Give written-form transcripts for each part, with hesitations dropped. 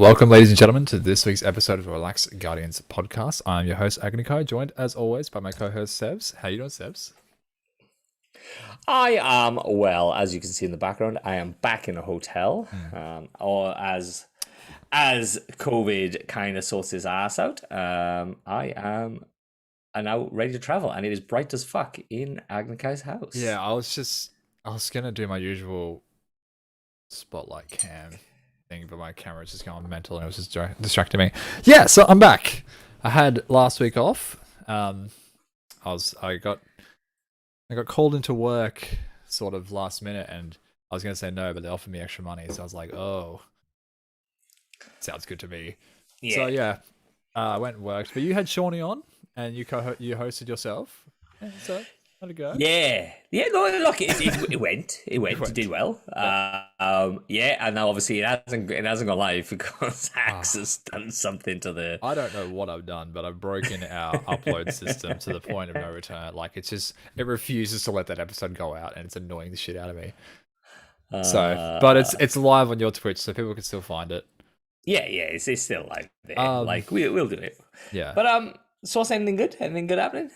Welcome, ladies and gentlemen, to this week's episode of the Relax Guardians podcast. I'm your host, Agnikai, joined as always by my co-host, Sebs. How you doing, Sebs? I am well, as you can see in the background. I am back in a hotel, Hmm. or as COVID kind of sorts his ass out. I am now ready to travel, and it is bright as fuck in Agnikai's Yeah, house. I was gonna do my usual spotlight cam thing, but my camera's just going mental and it was just distracting me. Yeah, so I'm back. I had last week off. I was I got called into work sort of last minute, and I was gonna say no, but they offered me extra money, so I was like, oh, sounds good to me. So Yeah, yeah, I went and worked. But you had Shawnee on, and you hosted yourself. Yeah, so how'd it go? yeah. No, look, It it did went. well. Yep. Yeah, and now obviously it hasn't gone live because Axe Ah, has done something to the. I don't know what I've done, but I've broken our upload system to the point of no return. Like it refuses to let that episode go out, and it's annoying the shit out of me. So, but Uh, it's live on your Twitch, so people can still find it. yeah. It's still like there. Um, Like we'll do it. yeah. But source anything good? Anything good happening?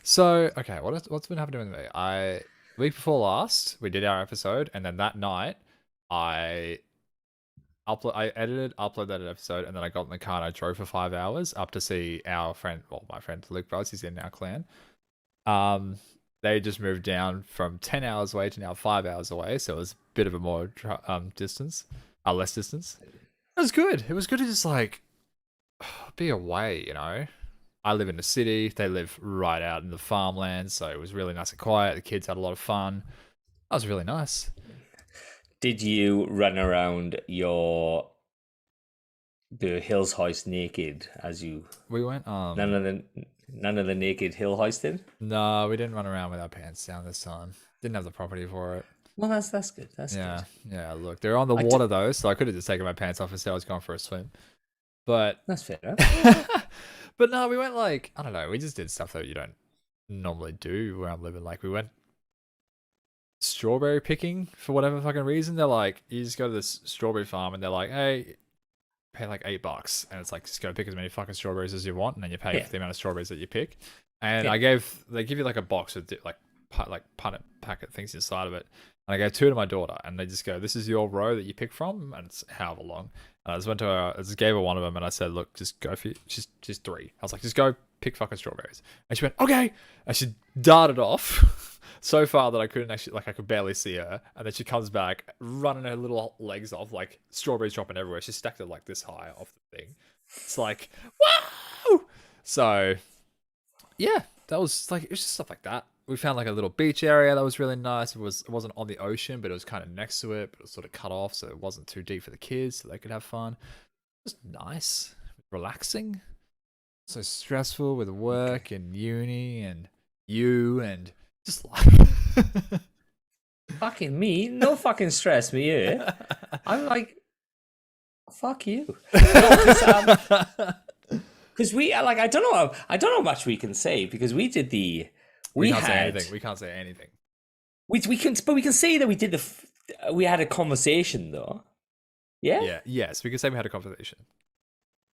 So, okay, what's been happening with me? Week before last, we did our episode, and then that night, I I edited, uploaded that episode, and then I got in the car and I drove for 5 hours up to see our friend, well, my friend Luke Bros. He's in our clan. Um, they just moved down from 10 hours away to now 5 hours away, so it was a bit of a more distance, less distance. It was good. It was good to just like be away, you know. I live in the city. They live right out in the farmland, so it was really nice and quiet. The kids had a lot of fun. That was really nice. Did you run around the hills hoist naked as you We went none of the naked hill hoisting? no, we didn't run around with our pants down this time. Didn't have the property for it. Well, that's good. That's good. Yeah, yeah. Look, they're on the I t- water though, so I could have just taken my pants off and said I was going for a swim. But, that's fair enough. but no, we went like I don't know. We just did stuff that you don't normally do where I'm living. Like we went strawberry picking for whatever fucking reason. They're like, you just go to this strawberry farm and they're like, hey, pay like $8, and it's like just go pick as many fucking strawberries as you want, and then you pay Yeah, for the amount of strawberries that you pick. And yeah. they give you like a box with like punnet packet things inside of it. And I gave two to my daughter, and they just go, "This is your row that you pick from, and it's however long." And I just went to her, I just gave her one of them, and I said, "Look, just go for she's three." I was like, "Just go pick fucking strawberries," and she went, "Okay," and she darted off so far that I couldn't actually like I could barely see her, and then she comes back running her little legs off, like strawberries dropping everywhere. She stacked it like this high off the thing. It's like, wow. So yeah, that was like it was just stuff like that. We found like a little beach area that was really nice. It wasn't on the ocean, but it was kind of next to it, but it was sort of cut off, so it wasn't too deep for the kids, so they could have fun. It was nice, relaxing. So stressful with Okay. work and uni and you and just life. Fucking me, no fucking stress me here. I'm like, fuck you. No, because we like I don't know much we can say because We we can't say had anything. We can't say anything. we can but we can say that we had a conversation though. Yeah. Yeah. Yes, we can say we had a conversation,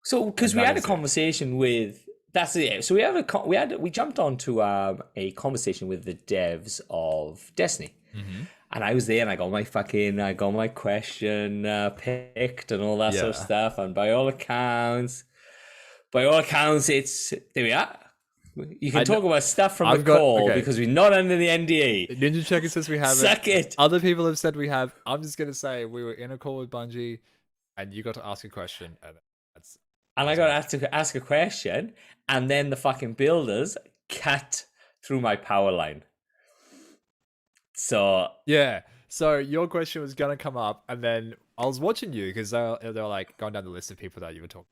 So because and we that had a is it. conversation with that's it. So we jumped onto a conversation with the devs of Destiny. Mm-hmm. And I was there and I got my question picked and all that sort of Yeah. stuff. And by all accounts, there we are. You can talk about stuff from the call okay. because we're not under the NDA. Ninja Checker says we have Suck it. Other people have said we have. I'm just gonna say we were in a call with Bungie, and you got to ask a question, and that's And I got to ask a question, and then the fucking builders cut through my power line. So yeah. So your question was gonna come up, and then I was watching you because they were like going down the list of people that you were talking.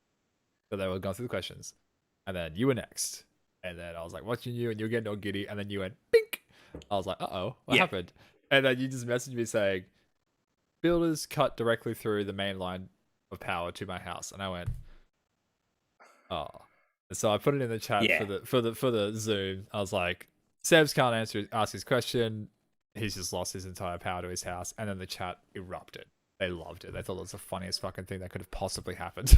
So they were going through the questions, and then you were next, and then I was like watching you, and you were getting all giddy, and then you went bink. I was like, what yeah, happened? And then you just messaged me saying, builders cut directly through the main line of power to my house, and I went, oh. And so I put it in the chat yeah. for the Zoom. I was like, Sebs can't ask his question. He's just lost his entire power to his house, and then the chat erupted. They loved it. They thought it was the funniest fucking thing that could have possibly happened.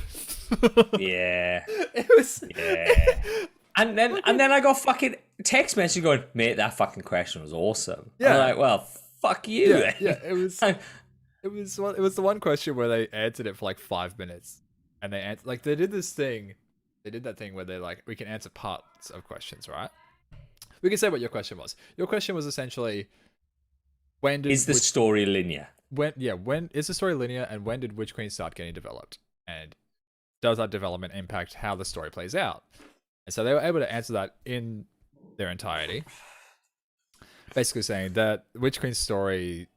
Yeah. It was. Yeah. And then I got fucking text message going, mate, that fucking question was awesome. I'm Yeah. like, well, fuck you. Yeah, yeah. It was the one question where they answered it for like 5 minutes, and they did this thing. They did that thing where they're like, we can answer parts of questions, right? We can say what your question was. Your question was essentially, Is the story linear? when is the story linear, and when did Witch Queen start getting developed, and does that development impact how the story plays out? And so they were able to answer that in their entirety, basically saying that Witch Queen's story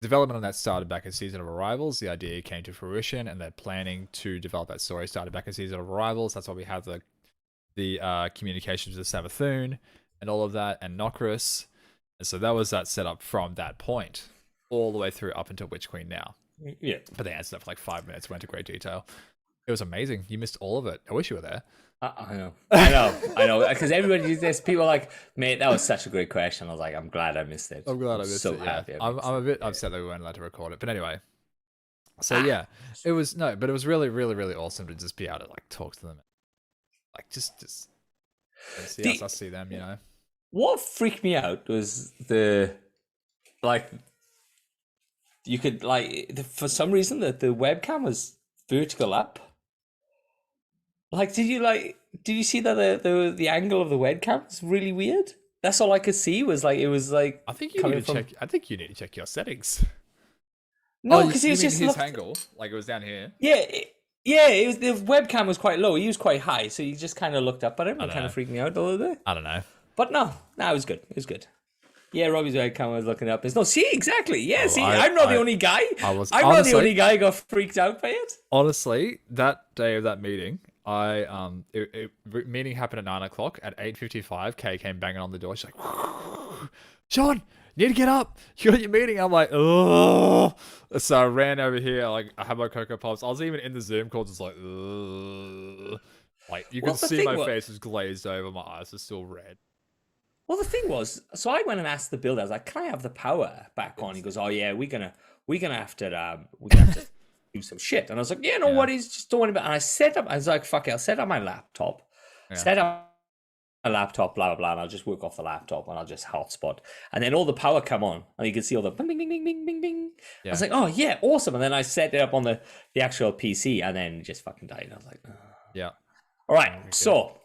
development on that started back in Season of Arrivals. The idea came to fruition, and their planning to develop that story started back in Season of Arrivals. That's why we have the communications with Savathun and all of that, and Nokris. And so that was that setup from that point all the way through up until Witch Queen now. Yeah. But they answered that for like 5 minutes, went into great detail. It was amazing. You missed all of it. I wish you were there. I know. Because everybody did this. People are like, mate, that was such a great question. I was like, I'm glad I missed it. I'm glad I missed so it. Yeah. happy. I'm a bit upset that we weren't allowed to record it. But anyway. So yeah, it was really, really, really awesome to just be able to like talk to them. Like just see us, I see them, you know. What freaked me out was you could for some reason that the webcam was vertical up. Like, did you see that the angle of the webcam was really weird? That's all I could see was like, it was like. I think you need to check your settings. No, because it was just his angle, like it was down here. Yeah, it was, the webcam was quite low. He was quite high, so he just kind of looked up at him and kind of freaked me out a little bit. I don't know. But no, it was good. It was good. Yeah, Robbie's webcam was looking up. See, exactly. Yeah, I'm not the only guy. I'm not the only guy who got freaked out by it. Honestly, that day of that meeting, meeting happened at 9:00. At 8:55, Kay came banging on the door. She's like, Sean, you need to get up. You got your meeting. I'm like, oh. So I ran over here. Like, I had my Cocoa Pops. I was even in the Zoom call, just like, ugh. Like, you could see my face was glazed over. My eyes are still red. Well, the thing was, so I went and asked the builder. I was like, "Can I have the power back on?" He goes, "Oh yeah, we're gonna have to do some shit." And I was like, "Yeah, no worries, just don't worry about it." And I was like, "Fuck it, I'll set up my laptop, set up a laptop, blah blah blah, and I'll just work off the laptop and I'll just hotspot." And then all the power come on, and you can see all the bing bing bing bing bing bing. I was like, "Oh yeah, awesome!" And then I set it up on the actual PC, and then it just fucking died. And I was like, "Yeah." All right, so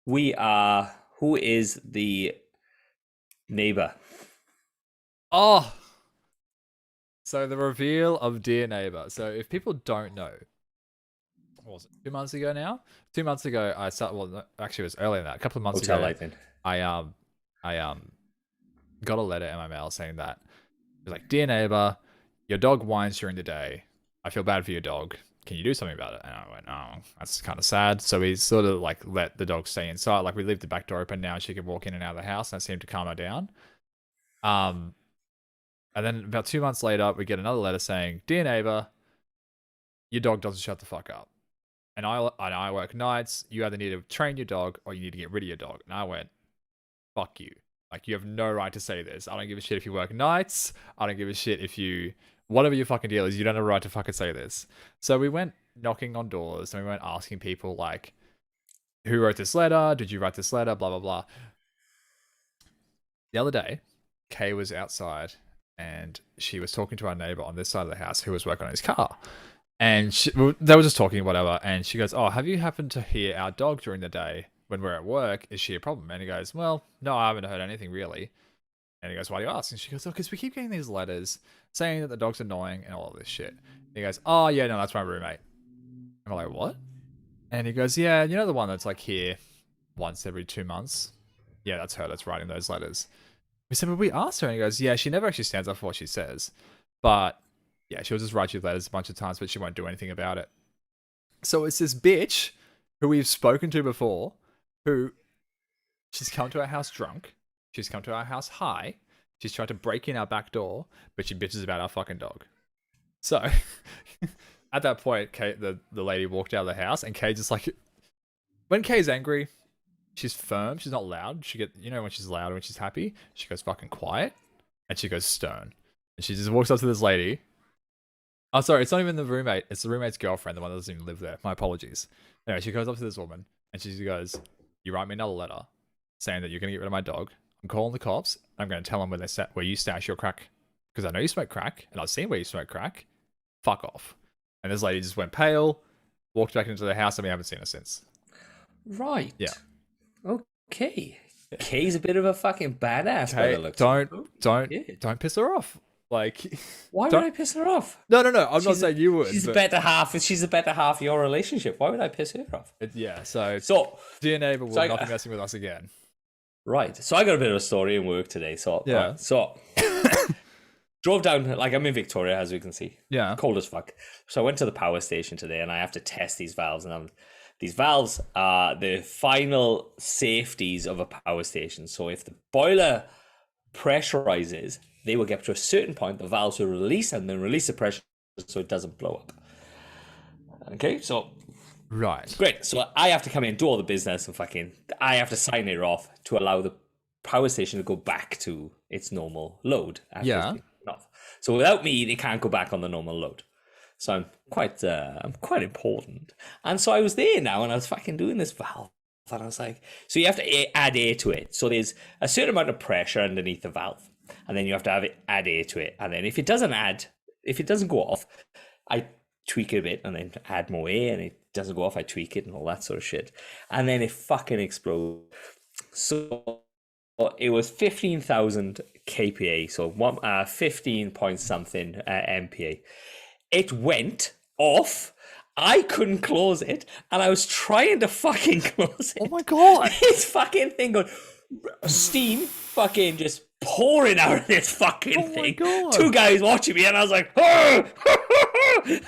we are. Who is the neighbor? Oh, so the reveal of Dear Neighbor. So if people don't know, what was it, 2 months ago now? 2 months ago, actually it was earlier than that. A couple of months ago, I got a letter in my mail saying that it was like, Dear Neighbor, your dog whines during the day. I feel bad for your dog. Can you do something about it? And I went, oh, that's kind of sad. So we sort of like let the dog stay inside. Like we leave the back door open now. She can walk in and out of the house. And that seemed to calm her down. And then about 2 months later, we get another letter saying, Dear Neighbor, your dog doesn't shut the fuck up. And I work nights. You either need to train your dog or you need to get rid of your dog. And I went, fuck you. Like, you have no right to say this. I don't give a shit if you work nights. I don't give a shit if you... Whatever your fucking deal is, you don't have a right to fucking say this. So we went knocking on doors and we went asking people like, who wrote this letter? Did you write this letter? Blah, blah, blah. The other day, Kay was outside and she was talking to our neighbor on this side of the house who was working on his car. And they were just talking, whatever. And she goes, oh, have you happened to hear our dog during the day when we're at work? Is she a problem? And he goes, well, no, I haven't heard anything really. And he goes, why do you ask? And she goes, oh, because we keep getting these letters saying that the dog's annoying and all of this shit. And he goes, oh, yeah, no, that's my roommate. And I'm like, what? And he goes, yeah, you know the one that's like here once every 2 months? Yeah, that's her that's writing those letters. We said, but we asked her. And he goes, yeah, she never actually stands up for what she says. But yeah, she'll just write you letters a bunch of times, but she won't do anything about it. So it's this bitch who we've spoken to before, who she's come to our house drunk. She's come to our house high. She's tried to break in our back door, but she bitches about our fucking dog. So, at that point, Kay, the lady walked out of the house, and Kay just like... When Kay's angry, she's firm. She's not loud. When she's loud and when she's happy, she goes fucking quiet, and she goes stern. And she just walks up to this lady, Oh, sorry, it's not even the roommate. It's the roommate's girlfriend, the one that doesn't even live there. My apologies. Anyway, she goes up to this woman and she goes, "You write me another letter saying that you're gonna get rid of my dog. I'm calling the cops. I'm gonna tell them where you stash your crack because I know you smoke crack and I've seen where you smoke crack. Fuck off." And this lady just went pale, walked back into the house, and we haven't seen her since. Right. Yeah. Okay. Kay's a bit of a fucking badass. By the looks of it. Don't piss her off. Like, Why would I piss her off? No. I'm not saying you would. She's the better half. She's the better half of your relationship. Why would I piss her off? Yeah. So dear neighbor will not be messing with us again. Right. So I got a bit of a story in work today. So yeah. So drove down. Like I'm in Victoria, as we can see. Yeah. Cold as fuck. So I went to the power station today, and I have to test these valves. And these valves are the final safeties of a power station. So if the boiler pressurizes, they will get to a certain point, the valves will release and then release the pressure so it doesn't blow up. Okay, so right, great. So I have to come in, do all the business, and I have to sign it off to allow the power station to go back to its normal load. Yeah. So without me, they can't go back on the normal load. So I'm quite important. And so I was there now, and I was fucking doing this valve. And I was like, so you have to add air to it. So there's a certain amount of pressure underneath the valve, and then you have to add air to it. And then if it doesn't go off, I tweak it a bit and then add more air, and it doesn't go off, I tweak it and all that sort of shit. And then it fucking explodes. So it was 15,000 kPa, so 15 point something MPa. It went off. I couldn't close it, and I was trying to fucking close it. Oh my god! This fucking thing going, steam fucking just pouring out of this fucking thing. My god. 2 guys watching me, and I was like,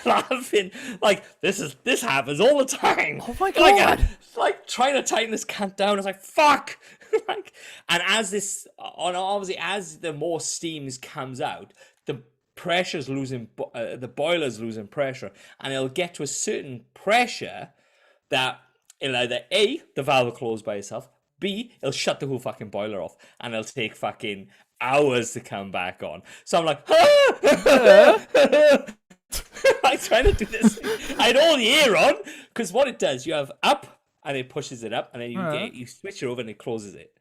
laughing. Like, this happens all the time. Oh my god! Like trying to tighten this cunt down. I was like, fuck. Like, and as the more steams comes out, the pressure's losing, the boiler's losing pressure, and it'll get to a certain pressure that it'll either A, the valve will close by itself, B, it'll shut the whole fucking boiler off, and it'll take fucking hours to come back on. So I'm like, like trying to do this. I had all the air on, because what it does, you have up, and it pushes it up, and then you switch it over, and it closes it.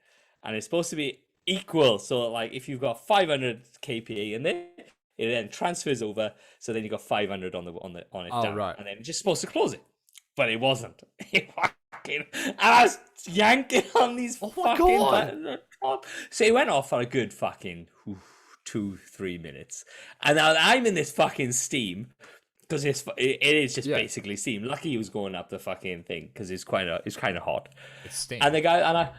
And it's supposed to be equal, so like if you've got 500 kPa in there, it then transfers over, so then you got 500 on it down, right. and then it's just supposed to close it, but it wasn't. And I was yanking on these fucking buttons. So it went off for a good fucking 2-3 minutes, and now I'm in this fucking steam because it is just basically steam. Lucky he was going up the fucking thing because it's kind of hot. It's steam. And the guy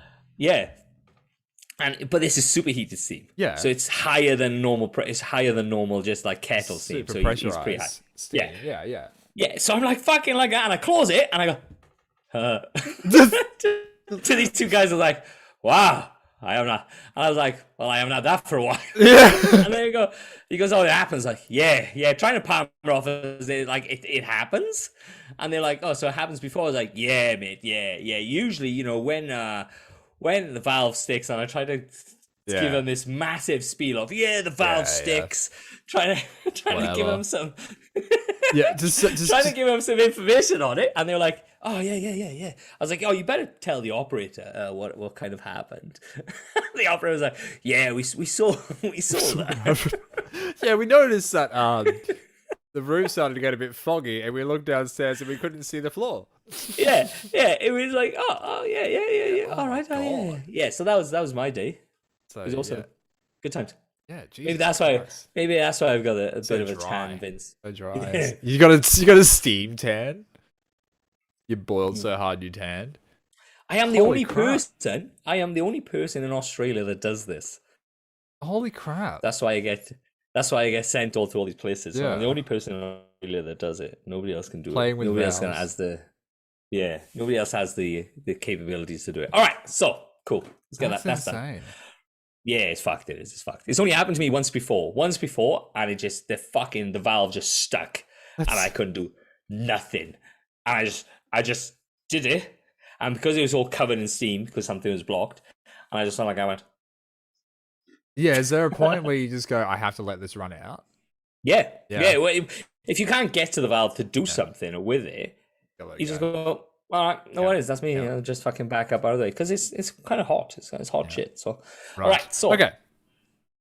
but this is superheated steam. Yeah. So it's higher than normal. It's higher than normal, just like kettle steam. So it's pretty high. Steam. Yeah. Yeah. So I'm like fucking like that, and I close it, and I go, to these 2 guys are like, wow, I am not. And I was like, well, I haven't had that for a while. Yeah. And then he goes, oh, it happens. Like, yeah. Trying to palm it off as like it happens, and they're like, oh, so it happens before. I was like, yeah, mate, yeah. Usually, when the valve sticks, and I try to give him this massive spiel of the valve sticks, trying to give him some just trying to give him some information on it, and they were like, oh yeah. I was like, oh, you better tell the operator what kind of happened. The operator was like, yeah, we saw that. Yeah, we noticed that the roof started to get a bit foggy, and we looked downstairs and we couldn't see the floor. Yeah. It was like, yeah. All right, yeah. So that was my day. So, it was awesome. Good times. Yeah, Jesus maybe that's why I've got a so bit of a dry. tan, Vince. So dry. You got a steam tan. You boiled so hard you tanned. I am the only person in Australia that does this. Holy crap! That's why I get sent all to all these places. Yeah. I'm the only person in Australia that does it. Nobody else can do Playing it. with Nobody valves. else has nobody else has the capabilities to do it. All right, so cool. Let's get that's done. insane. Yeah, it's fucked. It's fucked. It's only happened to me once before, and it just the valve just stuck, and I couldn't do nothing. And I just did it, and because it was all covered in steam because something was blocked, and I just felt like I went. Yeah, is there a point where you just go, I have to let this run out? Yeah. Well, if you can't get to the valve to do something with it, you just go, all right, no worries, that's me. I'll just fucking back up out of the way because it's kind of hot. It's hot shit. So, all right, so okay.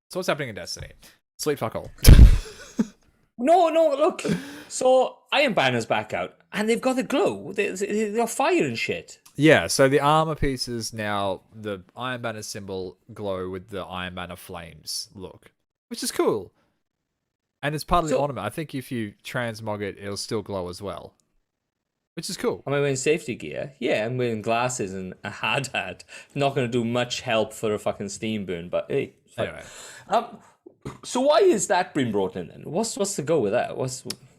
So what's happening in Destiny? Sleep fuck all. No, look. So Iron Banner's back out, and they've got the glow. They're fire and shit. Yeah, so the armor pieces now, the Iron Banner symbol glow with the Iron Banner flames look, which is cool. And it's part of the ornament. I think if you transmog it, it'll still glow as well, which is cool. Am I wearing safety gear? Yeah, I'm wearing glasses and a hard hat. Not going to do much help for a fucking steam burn, but hey. Anyway. So why is that been brought in then? What's the go with that?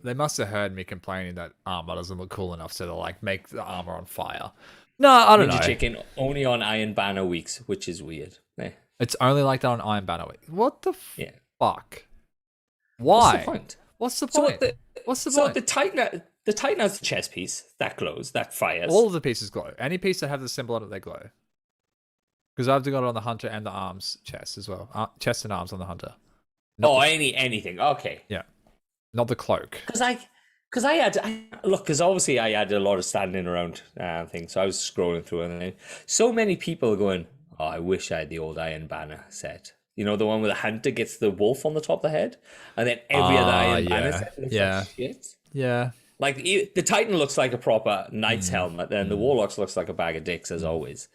They must have heard me complaining that armor doesn't look cool enough, so they'll like make the armor on fire. No, I don't know. Chicken only on Iron Banner weeks, which is weird. It's only like that on Iron Banner week. What the fuck? Why? What's the point? What's the point? So the Titan has the chest piece that glows, that fires. All of the pieces glow. Any piece that have the symbol on it, they glow. Because I've got it on the hunter and the arms chest as well. Chest and arms on the hunter. Anything. Okay. Yeah. Not the cloak. Because obviously I had a lot of standing around things, so I was scrolling through and so many people are going, oh, I wish I had the old Iron Banner set. You know, the one where the hunter gets the wolf on the top of the head, and then every other Iron Banner set looks like shit. Yeah. Like the Titan looks like a proper knight's helmet, and the Warlocks looks like a bag of dicks as always.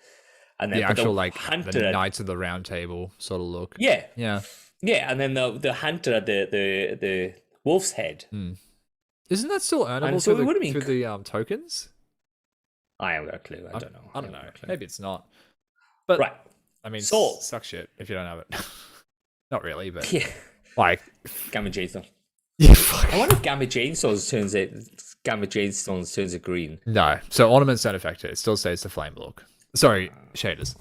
And then the actual hunter, the Knights of the Round Table sort of look. Yeah. Yeah. Yeah, and then the hunter at the wolf's head. Isn't that still earnable so through the tokens? I haven't got a clue. I don't know. I don't know. Maybe it's not. But right. I mean, so suck shit if you don't have it. Not really, but like Gamma Jadestone. Yeah, fuck. I wonder if Gamma Jadestone turns it green. No, so ornaments don't affect it. It still stays the flame look. Sorry, shaders.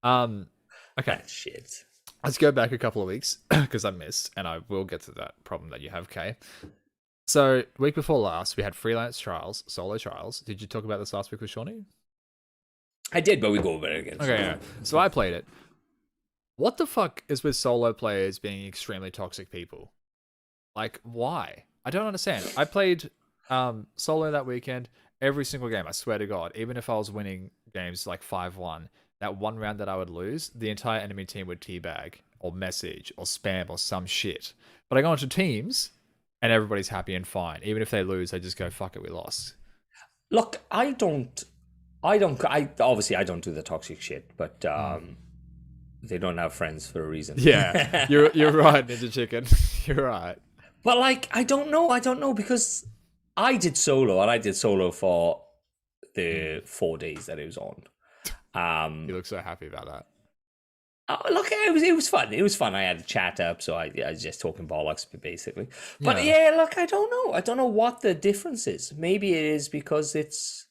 Okay. Shit. Let's go back a couple of weeks because I missed, and I will get to that problem that you have, Kay. So, week before last, we had freelance trials, solo trials. Did you talk about this last week with Shawnee? I did, but we go over it again. Okay, yeah. So I played it. What the fuck is with solo players being extremely toxic people? Like, why? I don't understand. I played solo that weekend, every single game, I swear to God. Even if I was winning games like 5-1, that one round that I would lose, the entire enemy team would teabag, or message, or spam, or some shit. But I go into teams, and everybody's happy and fine. Even if they lose, they just go, fuck it, we lost. Look, I obviously I don't do the toxic shit, but they don't have friends for a reason. Yeah, you're right, Ninja Chicken. You're right. But like, I don't know because I did solo for the 4 days that it was on. You look so happy about that. Oh, look, it was fun. It was fun. I had a chat up, so I was just talking bollocks, basically. But yeah, look, I don't know. I don't know what the difference is. Maybe it is because it's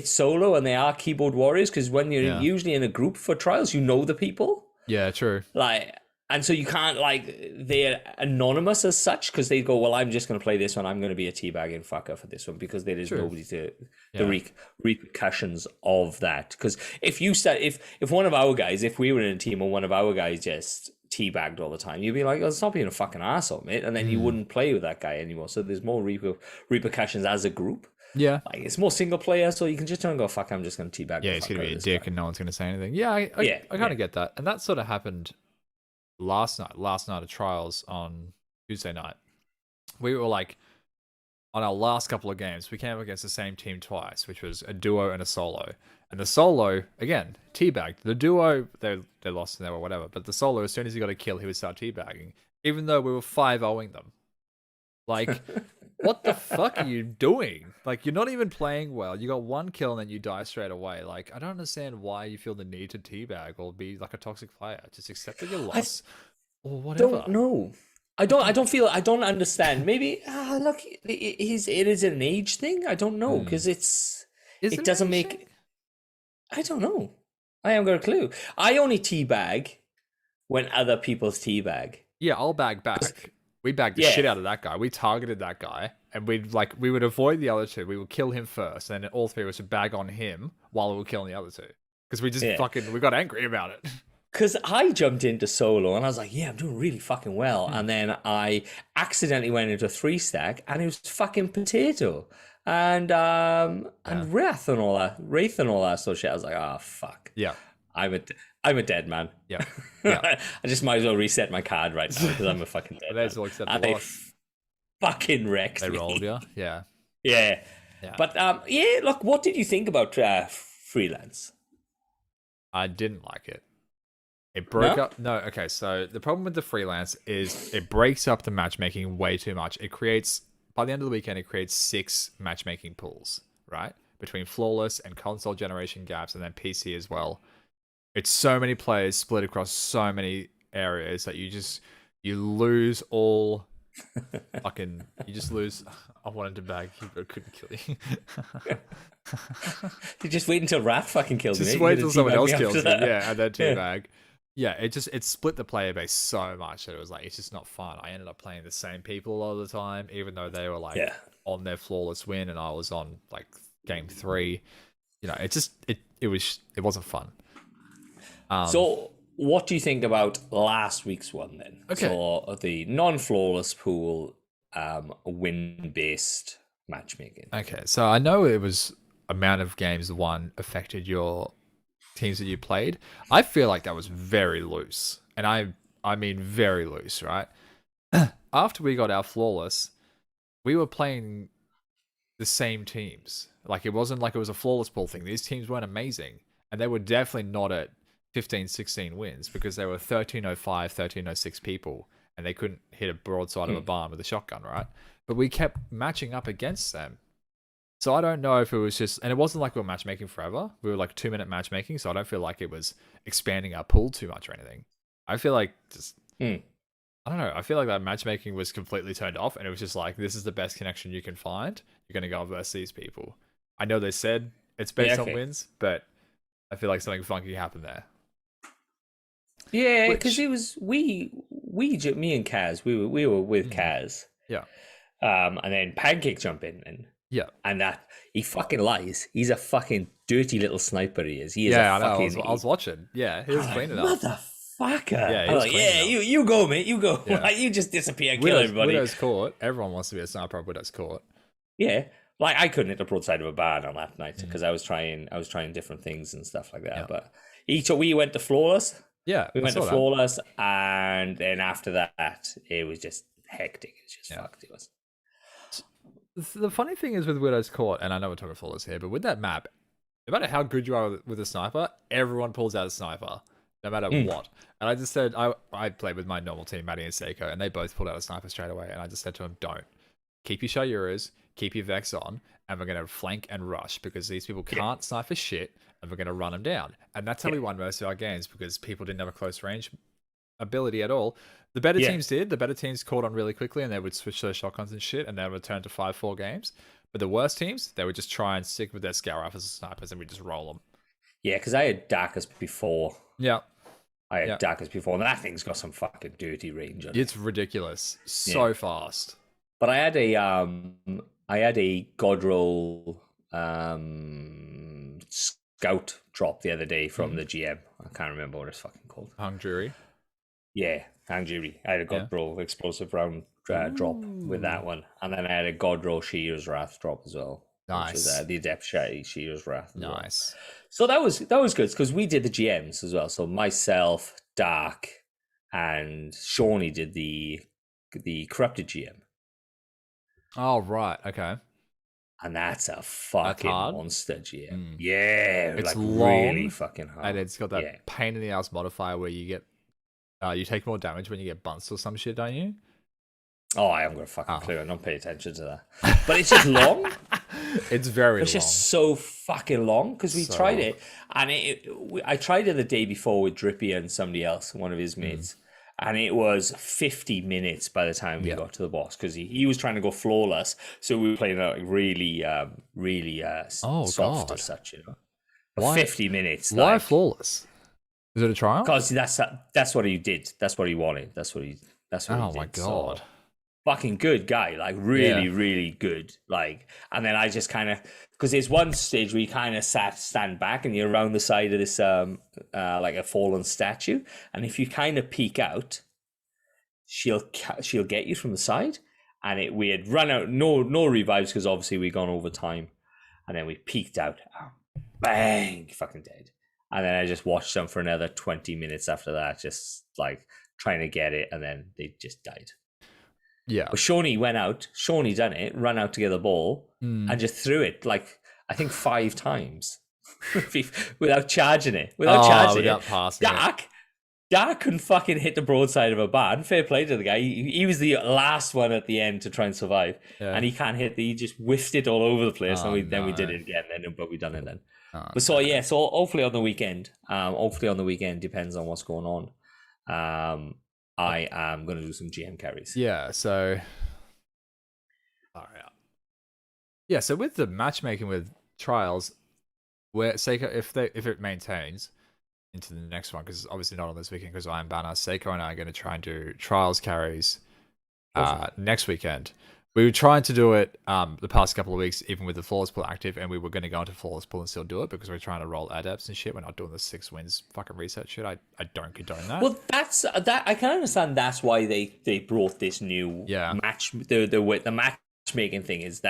solo and they are keyboard warriors. Because when you're usually in a group for trials, you know the people. Yeah, true. And so you can't, they're anonymous as such because they go, well, I'm just going to play this one. I'm going to be a teabagging fucker for this one because there is nobody to the repercussions of that. Because if one of our guys, if we were in a team and one of our guys just teabagged all the time, you'd be like, oh, stop being a fucking asshole, mate. And then you wouldn't play with that guy anymore. So there's more repercussions as a group. Yeah. It's more single player, so you can just turn and go, fuck, I'm just going to teabag. Yeah, it's going to be a dick and no one's going to say anything. Yeah, I kind of get that. And that sort of happened last night of trials on Tuesday night. We were on our last couple of games, we came up against the same team twice, which was a duo and a solo. And the solo, again, teabagged. The duo, they lost and they were whatever. But the solo, as soon as he got a kill, he would start teabagging. Even though we were 5-0ing them. What the fuck are you doing? You're not even playing well. You got one kill and then you die straight away. I don't understand why you feel the need to teabag or be a toxic player. Just accept that you lost or whatever. Don't know. I don't understand. Maybe look, it is an age thing. I don't know because it doesn't make. I don't know. I haven't got a clue. I only teabag when other people's teabag. Yeah, I'll bag back. We bagged the shit out of that guy. We targeted that guy, and we would avoid the other two. We would kill him first, and then all three of us would bag on him while we were killing the other two. Because we just we got angry about it. Because I jumped into solo and I was like, yeah, I'm doing really fucking well. And then I accidentally went into 3 stack and it was fucking potato and Wraith and all that sort of shit. I was like, oh fuck. Yeah. I'm a dead man. Yeah. Yeah. I just might as well reset my card right now because I'm a fucking dead They man. just will accept And the they loss. fucking wrecked They me. rolled you. Yeah. Yeah. Yeah. But yeah, look, what did you think about freelance? I didn't like it. It broke No? up. No, okay. So the problem with the freelance is it breaks up the matchmaking way too much. It creates, by the end of the weekend, it creates 6 matchmaking pools, right? Between flawless and console generation gaps and then PC as well. It's so many players split across so many areas that you lose all fucking, you just lose. I wanted to bag you, but I couldn't kill you. You just wait until Wrath fucking kills me. Just You wait gonna till someone teabag else me kills after you, that? yeah, and then Yeah. teabag. Yeah, it split the player base so much that it was like it's just not fun. I ended up playing the same people a lot of the time, even though they were like Yeah. on their flawless win and I was on like game 3. You know, it wasn't fun. So, what do you think about last week's one then? Okay. So, the non-flawless pool, win-based matchmaking. Okay, so I know it was amount of games won affected your teams that you played. I feel like that was very loose, and I mean very loose, right? After we got our flawless, we were playing the same teams. Like it wasn't like it was a flawless pool thing. These teams weren't amazing, and they were definitely not at 15, 16 wins because they were 1305, 1306 people, and they couldn't hit a broadside of a barn with a shotgun, right? But we kept matching up against them. So I don't know if it was just, and it wasn't like we were matchmaking forever. We were like 2-minute matchmaking, so I don't feel like it was expanding our pool too much or anything. I feel like just, I don't know. I feel like that matchmaking was completely turned off, and it was just like, this is the best connection you can find. You're going to go versus these people. I know they said it's based on wins, but I feel like something funky happened there. Yeah, because it was me and Kaz. We were with Kaz. Yeah. And then Pancake jump in Yeah. and that he fucking lies. He's a fucking dirty little sniper. He is. He is Yeah, a I know. fucking. I was watching. Yeah, he was cleaning up. Motherfucker. Yeah, he I was was like, cleaning yeah, up. you go, mate. You go. Yeah. Like, you just disappear, kill everybody. Widow's Court. Everyone wants to be a sniper at Widow's Court. Yeah. Like I couldn't hit the broadside of a barn on that night because I was trying different things and stuff like that. Yeah. But we went to flawless. Yeah, We I went to saw that. flawless, and then after that, it was just hectic. It's just fucked. It was. The funny thing is with Widow's Court, and I know we're talking flawless here, but with that map, no matter how good you are with a sniper, everyone pulls out a sniper, no matter what. And I just said, I played with my normal team, Maddie and Seiko, and they both pulled out a sniper straight away. And I just said to them, don't. Keep your Shayuras, keep your Vex on, and we're going to flank and rush because these people can't sniper shit, and we're going to run them down. And that's how we won most of our games because people didn't have a close range ability at all. The better teams did. The better teams caught on really quickly and they would switch their shotguns and shit and then return to 5-4 games. But the worst teams, they would just try and stick with their scout rifles and snipers and we just roll them. Yeah, because I had Darkest before. Yeah. I had Darkest before, and that thing's got some fucking dirty range on it. It's ridiculous. So fast. But I had a Godroll scout drop the other day from the GM. I can't remember what it's fucking called. Hung jury. Yeah, Hangjury. I had a Godroll explosive round drop with that one, and then I had a Godroll Shear's Wrath drop as well. Nice. Which was, the Adept Shear's Wrath. Nice. So that was good because we did the GMs as well. So myself, Dark, and Shawnee did the corrupted GM. Oh, right. Okay. And that's a fucking monster GM. Yeah, It's like long, really fucking hard. And it's got that pain in the ass modifier where you get, you take more damage when you get bunts or some shit, don't you? Oh, I haven't got a fucking clue. I don't pay attention to that. But it's just long. It's very It's long. just so fucking long because we tried it, and I tried it the day before with Drippy and somebody else, one of his mates, and it was 50 minutes by the time we got to the boss because he was trying to go flawless, so we were playing like really soft as such, you know. Why- 50 minutes. Why flawless? Is it a trial? Because that's what he did. That's what he wanted. That's what he. Oh did. my god. fucking good guy, like really, really good. Like, and then I just kind of, because there's one stage where you kind of stand back and you're around the side of this like a fallen statue, and if you kind of peek out, she'll get you from the side. And we had run out, no revives because obviously we'd gone over time, and then we peeked out, bang, fucking dead. And then I just watched them for another 20 minutes after that, just like trying to get it, and then they just died. Yeah. But Shawnee went out, Shawnee done it, ran out to get the ball, and just threw it like, I think 5 times without charging it. Without passing Dark couldn't fucking hit the broadside of a barn. Fair play to the guy. He was the last one at the end to try and survive, and he can't hit. He just whiffed it all over the place, and then we did it again. But we done it then. But so hopefully on the weekend. Depends on what's going on. I am going to do some GM carries. Yeah. So. All right. Yeah. So with the matchmaking with trials, where Seiko, if it maintains into the next one, because it's obviously not on this weekend because I am banner, Seiko and I are going to try and do trials carries next weekend. We were trying to do it the past couple of weeks, even with the Flawless Pool active, and we were going to go into Flawless Pool and still do it because we're trying to roll adepts and shit. We're not doing the 6 wins fucking research shit. I don't condone that. Well, that's that. I can understand that's why they brought this new match. The matchmaking thing is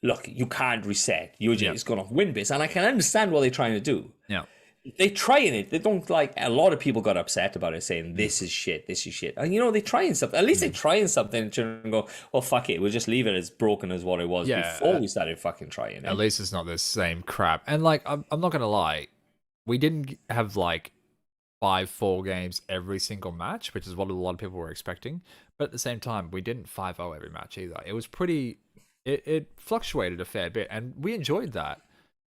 look, you can't reset. You're just going off win base, and I can understand what they're trying to do. Yeah. They trying it. They don't like. A lot of people got upset about it, saying this is shit. And they're trying something. At least they're trying something and go, well, fuck it. We'll just leave it as broken as what it was before we started fucking trying it. At least it's not the same crap. And like, I'm not gonna lie, we didn't have like 5-4 games every single match, which is what a lot of people were expecting. But at the same time, we didn't 5-0 every match either. It was pretty. It fluctuated a fair bit, and we enjoyed that.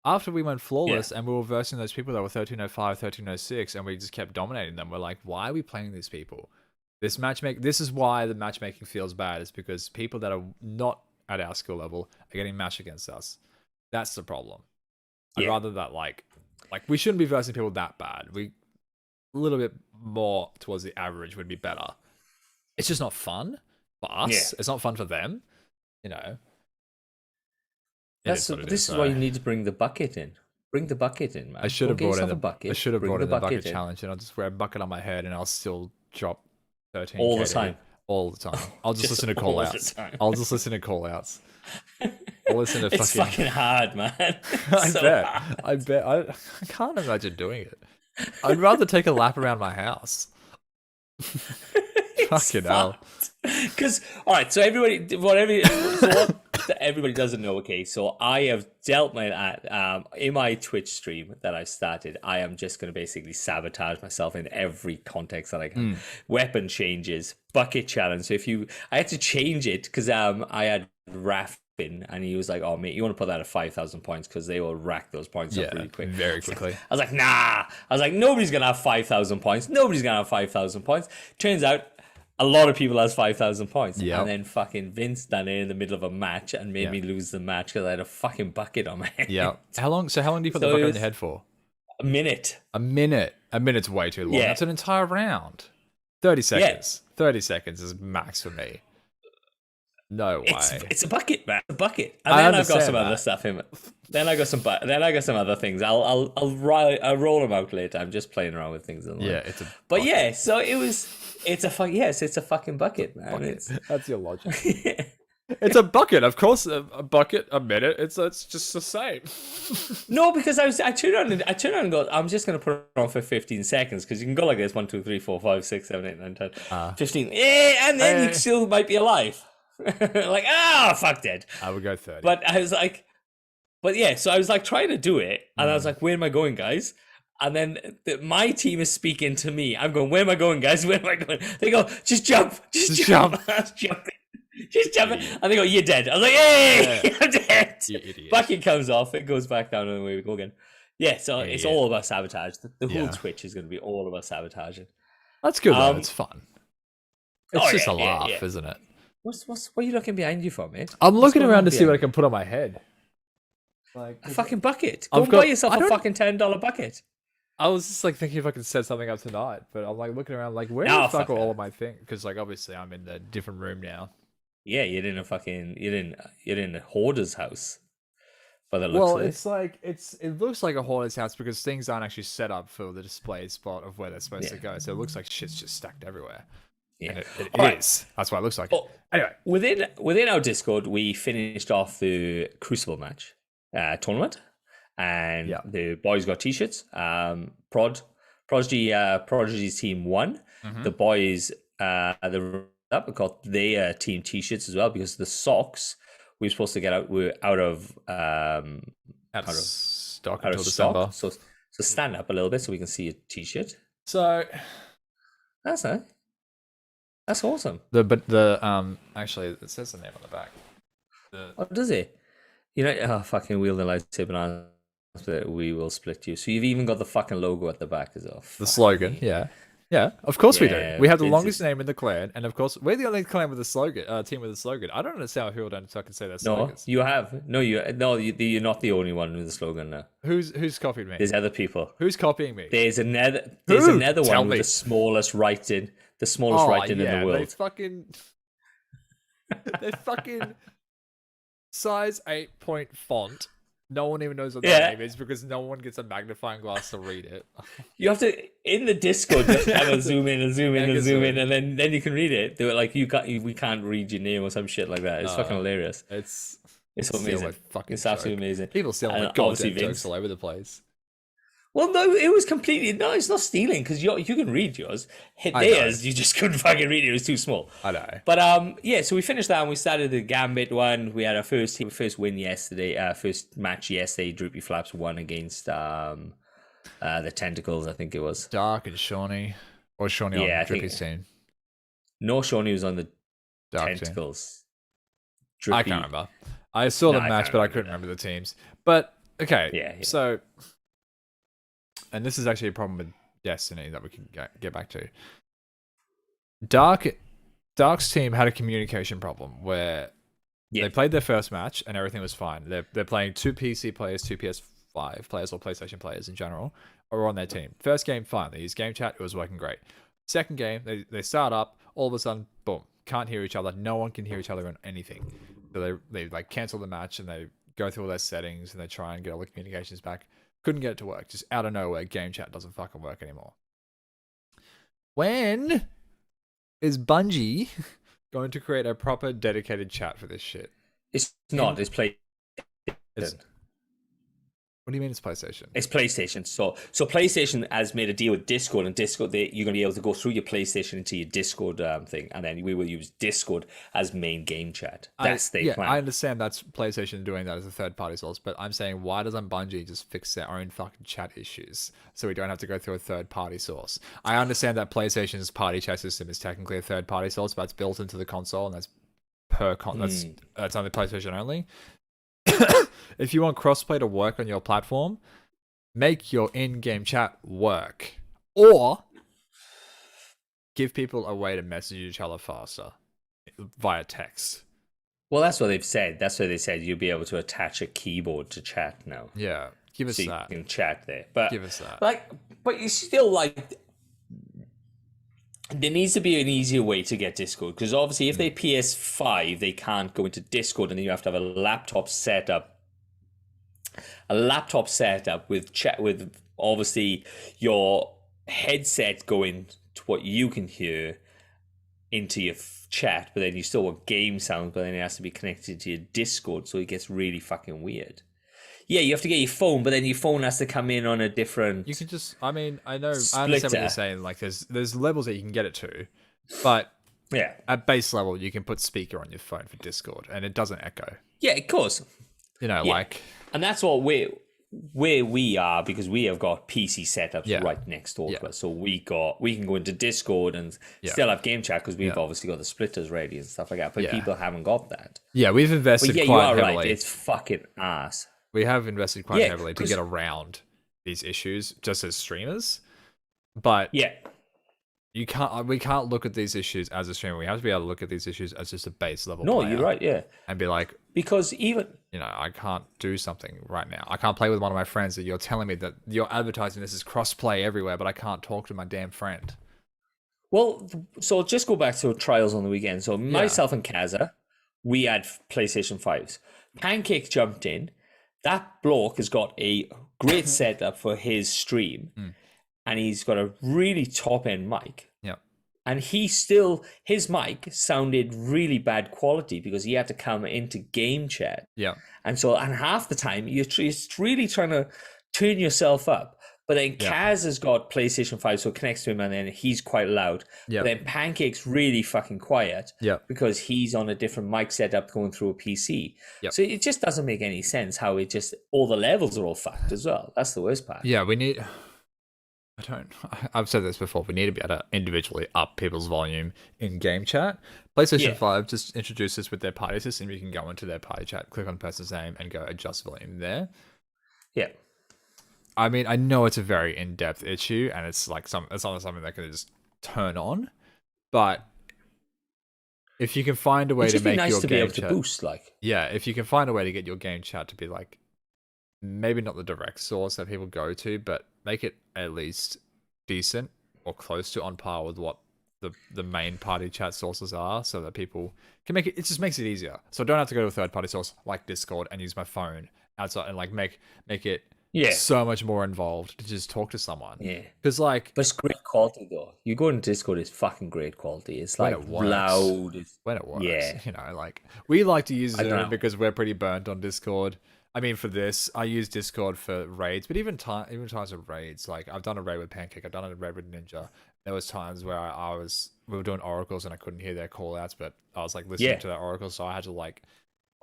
After we went flawless and we were versing those people that were 1305, 1306, and we just kept dominating them, we're like, why are we playing these people? This is why the matchmaking feels bad. It's because people that are not at our skill level are getting matched against us. That's the problem. I'd rather that like we shouldn't be versing people that bad. A little bit more towards the average would be better. It's just not fun for us. Yeah. It's not fun for them. This is why you need to bring the bucket in. Bring the bucket in, man. I should have brought in the bucket. I should have brought in the bucket challenge, and I'll just wear a bucket on my head, and I'll still drop 13 all the time. All the time. I'll just listen to call outs. I'll just listen to call outs. I'll listen to it's fucking hard, man. I bet. I can't imagine doing it. I'd rather take a lap around my house. Fucking hell. Because so everybody, everybody doesn't know. Okay, so I have dealt with that in my Twitch stream that I started. I am just going to basically sabotage myself in every context that I can. Weapon changes, bucket challenge. So I had to change it because I had Raffin, and he was like, "Oh mate, you want to put that at 5,000 points because they will rack those points up really quick, very quickly." I was like, "Nah." I was like, "Nobody's gonna have 5,000 points. Nobody's gonna have 5,000 points." Turns out, a lot of people has 5,000 points. Yep. And then fucking Vince done it in the middle of a match and made me lose the match because I had a fucking bucket on my head. Yeah. How long do you put the bucket on your head for? A minute. A minute's way too long. Yeah. That's an entire round. 30 seconds. Yeah. 30 seconds is max for me. No way. It's a bucket, man. A bucket. And then I've got some other stuff in it. Then I got some other things. I'll roll them out later. I'm just playing around with things. It's a But bucket. So it's a fucking bucket, man. Bucket. That's your logic. It's a bucket, of course. A bucket, a minute. It's just the same. No, because I turned on and go, I'm just gonna put it on for 15 seconds because you can go like this: 1, 2, 3, 4, 5, 6, 7, 8, 9, 10, 15. And then you still might be alive. Like, fuck dead. I would go 30. But I was like, so I was like trying to do it, and I was like, where am I going, guys? And then my team is speaking to me. I'm going, where am I going, guys? Where am I going? They go, just jump. Just jump. I was jumping. Just jumping. And they go, you're dead. I was like, hey, I'm dead. You idiot. Bucket comes off. It goes back down, and we go again. Yeah, so it's all about sabotage. The whole Twitch is going to be all about sabotaging. That's good, though. It's fun. It's just a laugh, isn't it? What are you looking behind you for, mate? I'm looking around to see what I can put on my head. Like a fucking bucket. Go and buy yourself a fucking $10 bucket. I was just like thinking if I could set something up tonight, but I'm like looking around like where the fuck are all of my things? Because like obviously I'm in the different room now Yeah, you're in a hoarder's house. By the looks Well, of it. it's like it looks like a hoarder's house because things aren't actually set up for the display spot of where they're supposed to go. So it looks like shit's just stacked everywhere. Yeah. And it All right. is. That's why it looks like it. Oh, Anyway, within our Discord, we finished off the Crucible match tournament, and Yeah. the boys got t-shirts. Prodigy's team won. Mhm. The boys got their team t-shirts as well because the socks we were supposed to get out were out of stock out until of December. stock. So stand up a little bit so we can see your t-shirt. So That's nice. That's awesome. actually it says the name on the back. Oh, does it? Fucking wield the lightsaber and we will split you. So you've even got the fucking logo at the back as well. The slogan, yeah. Yeah, of course we do. Yeah, We have the it's longest name in the clan, and of course we're the only clan with a slogan, team with a slogan. I don't understand how people don't fucking say their No, slogans. you're not the only one with the slogan now. Who's copied me? There's other people. Who's copying me? There's another Tell one me. with the smallest writing in the world. They fucking size 8-point font. No one even knows what Yeah. that name is because no one gets a magnifying glass to read it. You have to in the Discord just have a zoom in and zoom in Yeah, and get zoom zoom in, and then you can read it. Do it like we can't read your name or some shit like that. It's fucking hilarious. It's It's still amazing. a fucking It's absolutely joke. amazing. People steal And my obviously goddamn Vince- jokes all over the place. Well, no, it was completely no. It's not stealing because you can read yours. Hit I know. theirs, you just couldn't fucking read it. It was too small. I know. But yeah. So we finished that, and we started the Gambit one. We had our first win yesterday. First match yesterday. Droopy Flaps won against the Tentacles. I think it was. Dark and Shawnee. Or Shawnee Yeah, I on think- Drippy's team. No, Shawnee was on the Dark team. Tentacles. I can't remember. I saw the No, I match, can't but I remember couldn't that. remember the teams. But okay, Yeah. so, and this is actually a problem with Destiny that we can get back to. Dark's team had a communication problem where Yeah. they played their first match and everything was fine. They're playing 2 PC players, 2 PS5 players, or PlayStation players in general, are on their team. First game, fine. They used game chat. It was working great. Second game, they start up. All of a sudden, boom, can't hear each other. No one can hear each other on anything. So they like cancel the match and they go through all their settings and they try and get all the communications back. Couldn't get it to work. Just out of nowhere, game chat doesn't fucking work anymore. When is Bungie going to create a proper dedicated chat for this shit? It's not. It's play. What do you mean it's PlayStation? It's PlayStation. So PlayStation has made a deal with Discord, and Discord you're going to be able to go through your PlayStation into your Discord thing, and then we will use Discord as main game chat. That's their plan. I understand that's PlayStation doing that as a third-party source, but I'm saying why doesn't Bungie just fix their own fucking chat issues so we don't have to go through a third-party source? I understand that PlayStation's party chat system is technically a third-party source, but it's built into the console and that's that's only PlayStation only. If you want crossplay to work on your platform, make your in-game chat work, or give people a way to message each other faster via text. Well, that's what they've said. That's what they said. You'll be able to attach a keyboard to chat now. Yeah, give us So that. you can chat there. But Give us that. but you still like. There needs to be an easier way to get Discord, because obviously if they PS5, they can't go into Discord, and then you have to have a laptop setup with chat, with obviously your headset going to what you can hear into your chat, but then you still want game sound, but then it has to be connected to your Discord, so it gets really fucking weird. Yeah, you have to get your phone, but then your phone has to come in on a different. You can just, I mean, I understand what Splitter. you're saying. Like, there's levels that you can get it to, but Yeah, at base level, you can put speaker on your phone for Discord, and it doesn't echo. yeah, of course. You know, Yeah. like, And that's what where we are, because we have got PC setups Yeah. right next door Yeah. to us. So we can go into Discord and Yeah. still have game chat, because we've Yeah. obviously got the splitters ready and stuff like that. But Yeah. people haven't got that. yeah, we've invested But yeah, you quite are heavily. right. It's fucking ass. We have invested quite Yeah, heavily to 'cause- get around these issues just as streamers, but Yeah, we can't look at these issues as a streamer. We have to be able to look at these issues as just a base level no, player you're right. Yeah, and be like, because even you know, I can't do something right now. I can't play with one of my friends that you're telling me that you're advertising this as cross-play everywhere, but I can't talk to my damn friend. well, so just go back to trials on the weekend. So myself and Kaza, we had PlayStation 5s. Pancake jumped in. That bloke has got a great setup for his stream, and he's got a really top end mic. Yeah. And his mic sounded really bad quality because he had to come into game chat. Yeah. And half the time you're really trying to turn yourself up. But then Kaz has got PlayStation 5, so it connects to him, and then he's quite loud. Yeah. But then Pancake's really fucking quiet because he's on a different mic setup going through a PC. Yep. So it just doesn't make any sense how it just, all the levels are all fucked as well. That's the worst part. Yeah, I've said this before, we need to be able to individually up people's volume in game chat. PlayStation 5 just introduced this with their party system. You can go into their party chat, click on the person's name, and go adjust volume there. Yeah. I mean, I know it's a very in-depth issue, and it's like it's not something that can just turn on. But if you can find a way to make your game chat boost, like, if you can find a way to get your game chat to be like, maybe not the direct source that people go to, but make it at least decent or close to on par with what the main party chat sources are, so that people can make it. It just makes it easier. So I don't have to go to a third party source like Discord and use my phone outside and like make it so much more involved to just talk to someone. Yeah. Because like, but it's great quality though. You go into Discord, it's fucking great quality. It's like loud. When it works. Yeah. You know, like we like to use Zoom because we're pretty burnt on Discord. I mean, for this, I use Discord for raids, but even times of raids, like I've done a raid with Pancake, I've done a raid with Ninja. There was times where we were doing oracles and I couldn't hear their call outs, but I was like listening to their oracles, so I had to like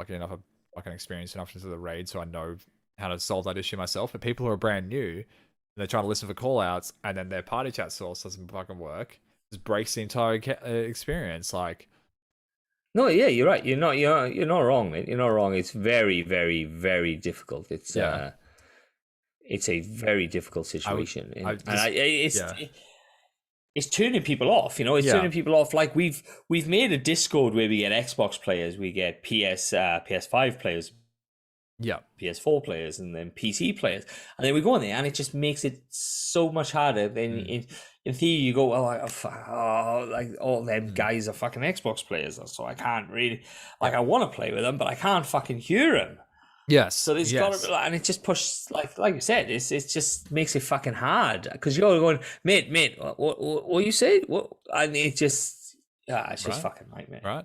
an experience enough into the raid so I know how to solve that issue myself. But people who are brand new, and they're trying to listen for call outs, and then their party chat source doesn't fucking work, just breaks the entire experience. Like, no, yeah, you're right. You're not wrong, mate. You're not wrong. It's very, very, very difficult. It's it's a very difficult situation, it's turning people off. You know, it's turning people off. Like we've made a Discord where we get Xbox players, we get PS5 players, PS4 players, and then PC players, and then we go in there, and it just makes it so much harder. Then in theory, you go, well, like all them guys are fucking Xbox players, so I can't really, like, I want to play with them, but I can't fucking hear them. Yes. So there's got to, and it just pushes, like you said, it just makes it fucking hard because you're going, mate, what you say? What? And it just, it's just fucking nightmare. Right.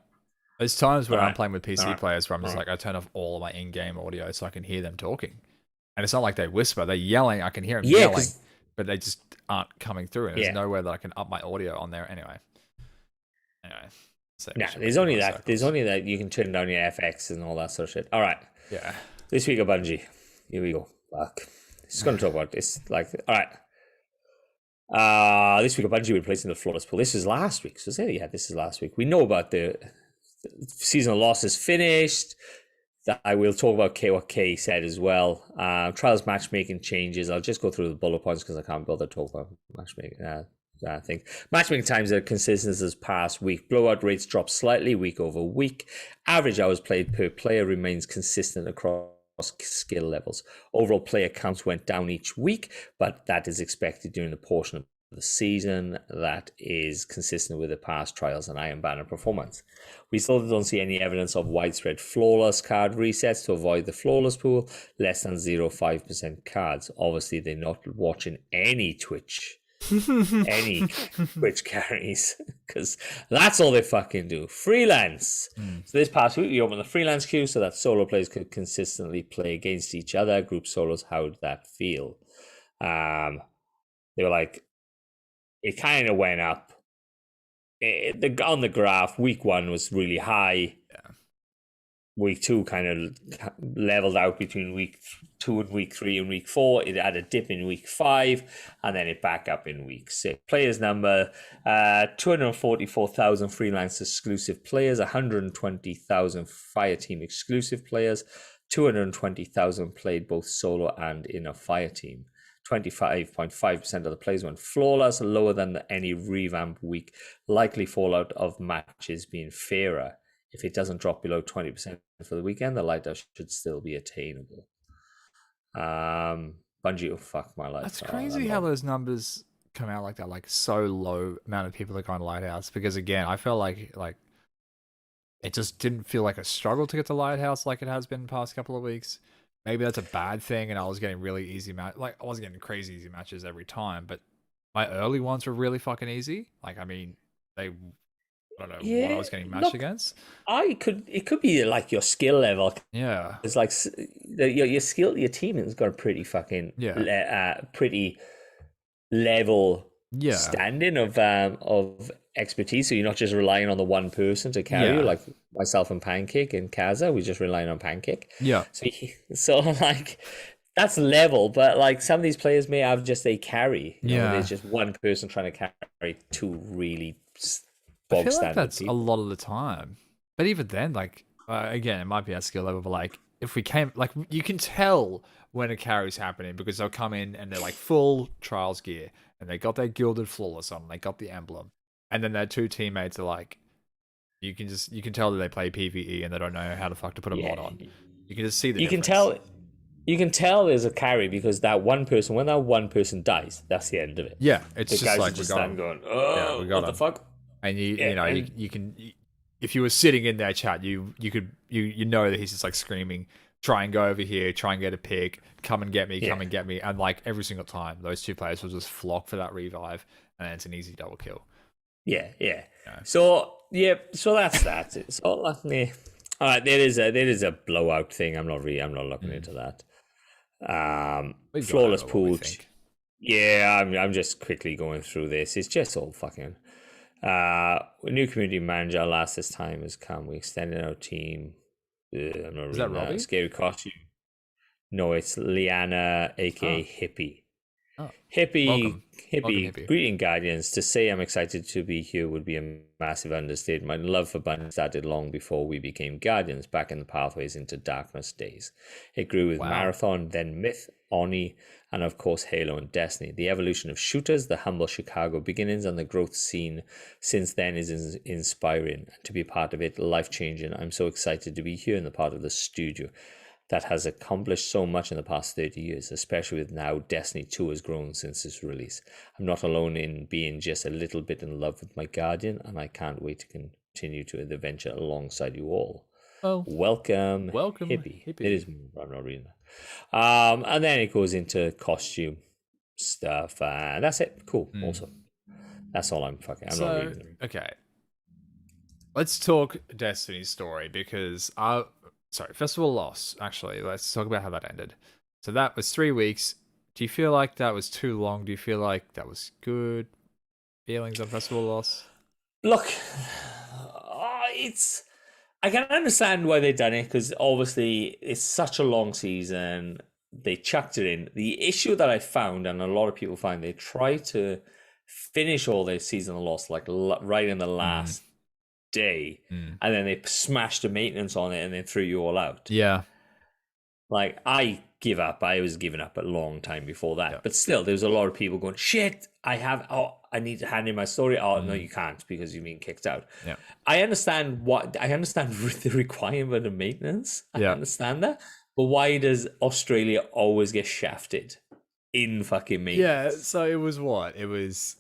There's times where I'm playing with PC players where I'm just like, I turn off all of my in-game audio so I can hear them talking, and it's not like they whisper; they're yelling. I can hear them yelling, but they just aren't coming through, and there's nowhere that I can up my audio on there anyway. There's only that. There's only that you can turn down your FX and all that sort of shit. All right. Yeah. This week of Bungie. Here we go. Fuck. Just going to talk about this. Like, all right. This week of Bungie, we're placing the flawless pool. This is last week. So say, this is last week. We know about the seasonal losses finished. That I will talk about what Kay said as well. Trials matchmaking changes. I'll just go through the bullet points because I can't bother to talk about matchmaking. I think matchmaking times are consistent as past week. Blowout rates drop slightly week over week. Average hours played per player remains consistent across skill levels. Overall player counts went down each week, but that is expected during the portion of the season that is consistent with the past trials and Iron Banner performance. We still don't see any evidence of widespread flawless card resets to avoid the flawless pool. Less than 0.5% cards. Obviously, they're not watching any Twitch carries because that's all they fucking do. Freelance. So this past week we opened the freelance queue so that solo players could consistently play against each other. Group solos, how did that feel? They were like, it kind of went up. On the graph, week 1 was really high. Week 2 kind of leveled out between week 2 and week 3 and week 4. It had a dip in week 5, and then it back up in week 6. Players number 244,000 freelance exclusive players, 120,000 Fireteam exclusive players, 220,000 played both solo and in a Fireteam. 25.5% of the players went flawless, lower than any revamp week. Likely fallout of matches being fairer. If it doesn't drop below 20% for the weekend, the lighthouse should still be attainable. Bungie, oh fuck my life. That's crazy how those numbers come out like that, like so low amount of people are going lighthouse. Because again, I felt like it just didn't feel like a struggle to get to Lighthouse like it has been the past couple of weeks. Maybe that's a bad thing, and I was getting really easy like I wasn't getting crazy easy matches every time, but my early ones were really fucking easy. Like, I mean, I don't know what I Yeah, was getting matched look, against. it could be like your skill level. Yeah, It's like your skill, your team has got a pretty fucking yeah, pretty level yeah, standing of expertise. So you're not just relying on the one person to carry you, yeah, like myself and Pancake and Kaza. We're just relying on Pancake. yeah. So like that's level, but like some of these players may have just a carry. You know, Yeah. there's just one person trying to carry two really I bog feel like standard that's a people. lot of the time. But even then, like, again, it might be our skill level, but like, if we came, like, you can tell when a carry's happening because they'll come in and they're like full trials gear and they got their gilded flawless on, they got the emblem, and then their two teammates are like, you can tell that they play PvE and they don't know how the fuck to put a mod Yeah, on. You can just see the you can difference. tell. You can tell there's a carry because that one person, when that one person dies, that's the end of it. Yeah, it's The just guys like are we just got standing him. going, Yeah, "Oh, we got what the him. fuck?" And you Yeah, know and you can, if you were sitting in their chat, you know that he's just like screaming, try and go over here, try and get a pick, come and get me, come yeah, and get me, and like every single time those two players will just flock for that revive, and then it's an easy double kill. yeah. Yeah. So yeah, so that's that. So like, yeah. All right, there is a blowout thing. I'm not looking into that. We've gone Flawless over what we pool. think. Yeah, I'm just quickly going through this. It's just all fucking. New community manager last this time has come. We extended our team. I'm not Is that reading Robbie? Scary costume. No, it's Liana, aka Oh, Hippie. oh, Hippie, welcome, welcome, hippie, hippie. greeting Guardians. To say I'm excited to be here would be a massive understatement. My love for Bunny started long before we became Guardians, back in the Pathways into Darkness days. It grew with Wow. Marathon, then Myth, Oni, and of course Halo and Destiny. The evolution of shooters, the humble Chicago beginnings, and the growth seen since then is inspiring. To be part of it, life-changing. I'm so excited to be here in the part of the studio that has accomplished so much in the past 30 years, especially with now Destiny 2 has grown since its release. I'm not alone in being just a little bit in love with my Guardian, and I can't wait to continue to the adventure alongside you all. Well, Welcome, hippie. It is, I'm not reading that. And then it goes into costume stuff, and that's it. Cool, awesome. That's all I'm not reading them. Okay, let's talk Destiny's story because Festival loss. Actually, let's talk about how that ended. So that was 3 weeks. Do you feel like that was too long? Do you feel like that was good? Feelings on Festival loss? Look, I can understand why they've done it because obviously it's such a long season. They chucked it in. The issue that I found, and a lot of people find, they try to finish all their season loss like right in the last day, and then they smashed the maintenance on it and then threw you all out. Yeah. Like, I give up. I was giving up a long time before that. But still, there's a lot of people going, shit, I need to hand in my story. Oh, no, you can't because you've been kicked out. Yeah. I understand the requirement of maintenance. I understand that. But why does Australia always get shafted in fucking maintenance? Yeah, so it was what? It was